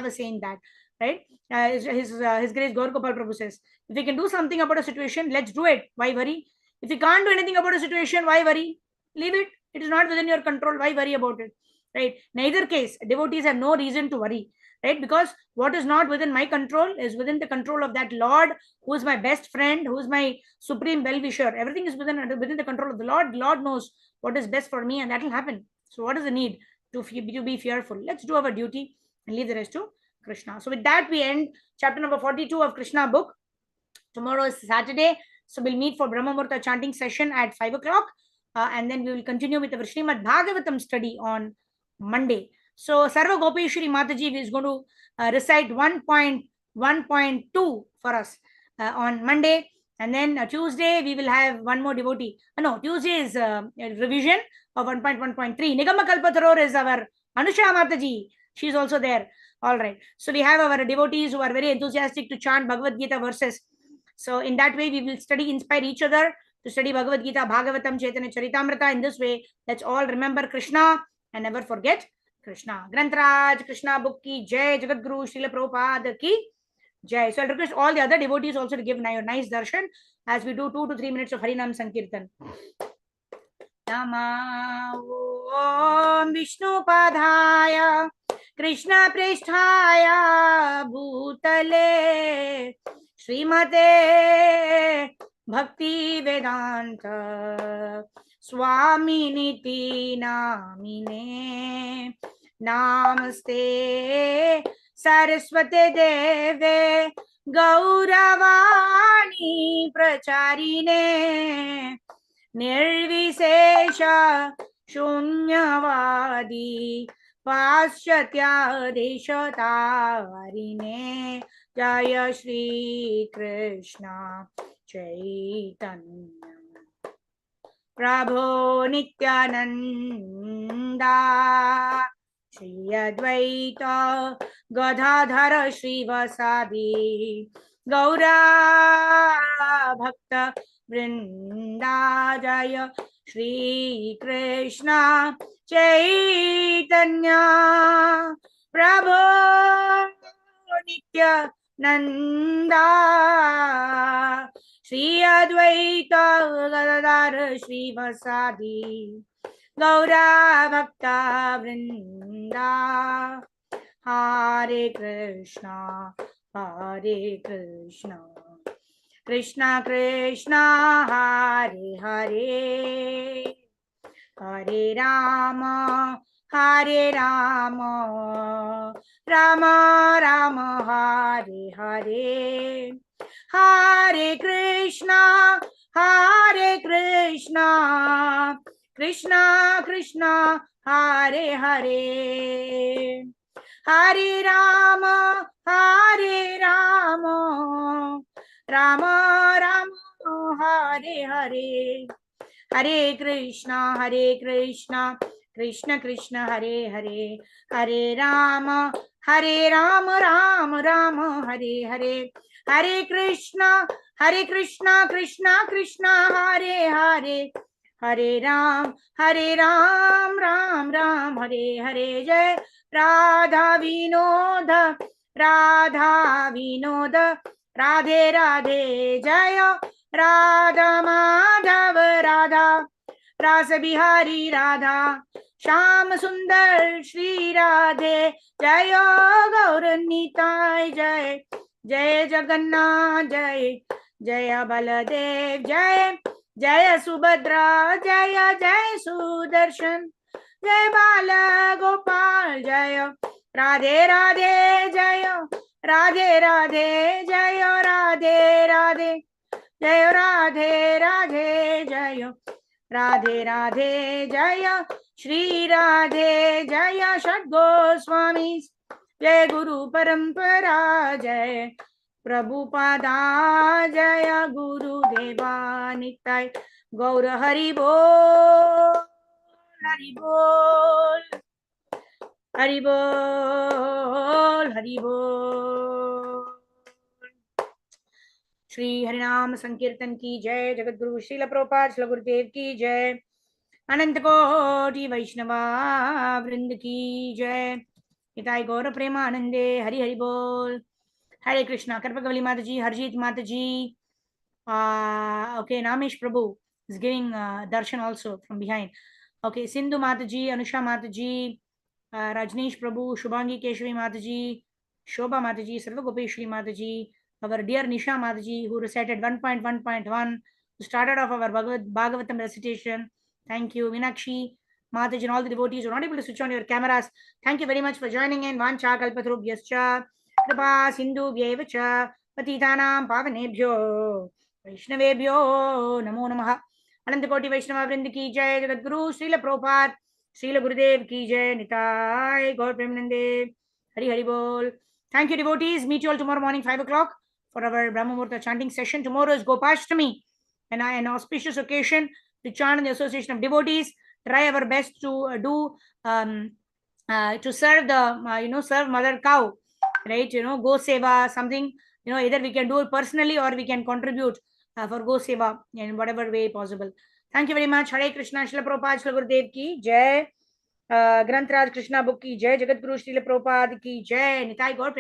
a say in that, right? His Grace Gaur Gopal Prabhu says, if we can do something about a situation, let's do it. Why worry? If you can't do anything about a situation, why worry? Leave it. It is not within your control. Why worry about it? Right? Neither case, devotees have no reason to worry. Right? Because what is not within my control is within the control of that Lord, who is my best friend, who is my supreme well-wisher. Everything is within the control of the Lord. The Lord knows what is best for me, and that will happen. So what is the need to be fearful? Let's do our duty and leave the rest to Krishna. So with that, we end chapter number 42 of Krishna book. Tomorrow is Saturday, so we'll meet for Brahma Muhurta chanting session at 5 o'clock. And then we will continue with our Srimad Bhagavatam study on Monday. So Sarva Gopeshwari Mataji is going to recite 1.1.2 for us on Monday. And then Tuesday, we will have one more devotee. No, Tuesday is a revision of 1.1.3. Nigama Kalpatharor is our Anusha Mataji. She is also there. All right. So we have our devotees who are very enthusiastic to chant Bhagavad Gita verses. So in that way, we will inspire each other to study Bhagavad Gita, Bhagavatam, Chaitanya Charitamrita. In this way, let's all remember Krishna and never forget Krishna. Grantaraj, Krishna book ki jai, Jagat Guru, Srila Prabhupada ki jai. So I'll request all the other devotees also to give nice darshan as we do 2 to 3 minutes of Harinam Sankirtan. Nama Om Vishnu Padhaya Krishna Prishthaya Bhutale Srimate Bhakti Vedanta Swaminiti Namine Namaste Saraswate Deve Gauravani Pracharine Nirvisesha Shunyavadi Paschatya Deshatarine Jaya Shri Krishna Chaitanya Prabhu Nityananda Shri Advaita Gadadhara Shri Vasadi Gaura Bhakta Vrinda Jaya Shri Krishna Chaitanya Prabhu Nitya Nanda Shri Advaita Gadadhar Shri Vasadi Gaura Bhakta Vrinda Hare Krishna Krishna Krishna Hare Hare Hare Rama Rama Rama Hare Hare Hare Krishna Krishna Krishna Hare Hare Hare Rama Rama Rama Hare Hare Hare Krishna Krishna Krishna Hare Hare Hare Rama Rama Rama Hare Hare Hare Krishna Krishna Krishna Hare Hare Hare Ram Ram Ram Hare Hare Jai Radha Vinoda Radhe Radhe Jaya Radha Madhav Radha Rasa Bihari Radha Sham Sundar Shri Radhe Jaya Gaur Nitai Jai Jai Jagannath Jai Jaya Baladev Jai Jaya Subhadra Jaya Jai Sudarshan Jai Bala Gopal Jaya Radhe Radhe Jaya Radhe Radhe Jaya Radhe Radhe Jaya Radhe Radhe Jaya Radhe Radhe Jaya Shri Radhe Jaya Shad Goswamis Jai Guru Parampara Jai Prabhupada Jaya Guru Deva Nitai Gaur Hari Bol Hari Bol Hari Bol Hari Bol Shri Harinam Sankirtan ki Jai Jagat Guru Srila Prabhupada Srila Gurudev ki Jai Anant Koti Vaishnava Vrind ki Jai Nitai Gaur Prema Anande Hari Hari Bol Hare Krishna Karpakavali Mataji Harjit Mataji okay, Namesh Prabhu is giving darshan also from behind. Okay, Sindhu Mataji, Anusha Mataji, Rajneesh Prabhu, Shubhangi Keshri Mataji, Shobha Mataji, Sarva Gopeshri Mataji, our dear Nisha Mataji, who recited 1.1.1, who started off our Bhagavatam recitation. Thank you, Meenakshi Mataji, and all the devotees who are not able to switch on your cameras. Thank you very much for joining in. Vancha Kalpatrubhyascha, Kripa Sindhu Vyevacha, Patitanam Pavanebhyo, Vaishnavebhyo, Namo Namaha. Anant Koti Vaishnava Vrind ki Jai, Jagat Guru Srila Prabhupada, Srila Gurudev ki Jai, Nitai Gaur Premanande, Hari Hari Bol. Thank you, devotees. Meet you all tomorrow morning, 5 o'clock for our Brahma Muhurta chanting session. Tomorrow is Gopashtami, and an auspicious occasion to chant in the association of devotees. Try our best to to serve the serve mother cow, right? Go seva something. Either we can do it personally or we can contribute for Go Seva in whatever way possible. Thank you very much. Hare Krishna. Srila Prabhupada Srila Gurudev ki Jai. Granth Raj Krishna book ki Jai. Jagat Guru Srila Prabhupada ki Jai. Nitai Gaur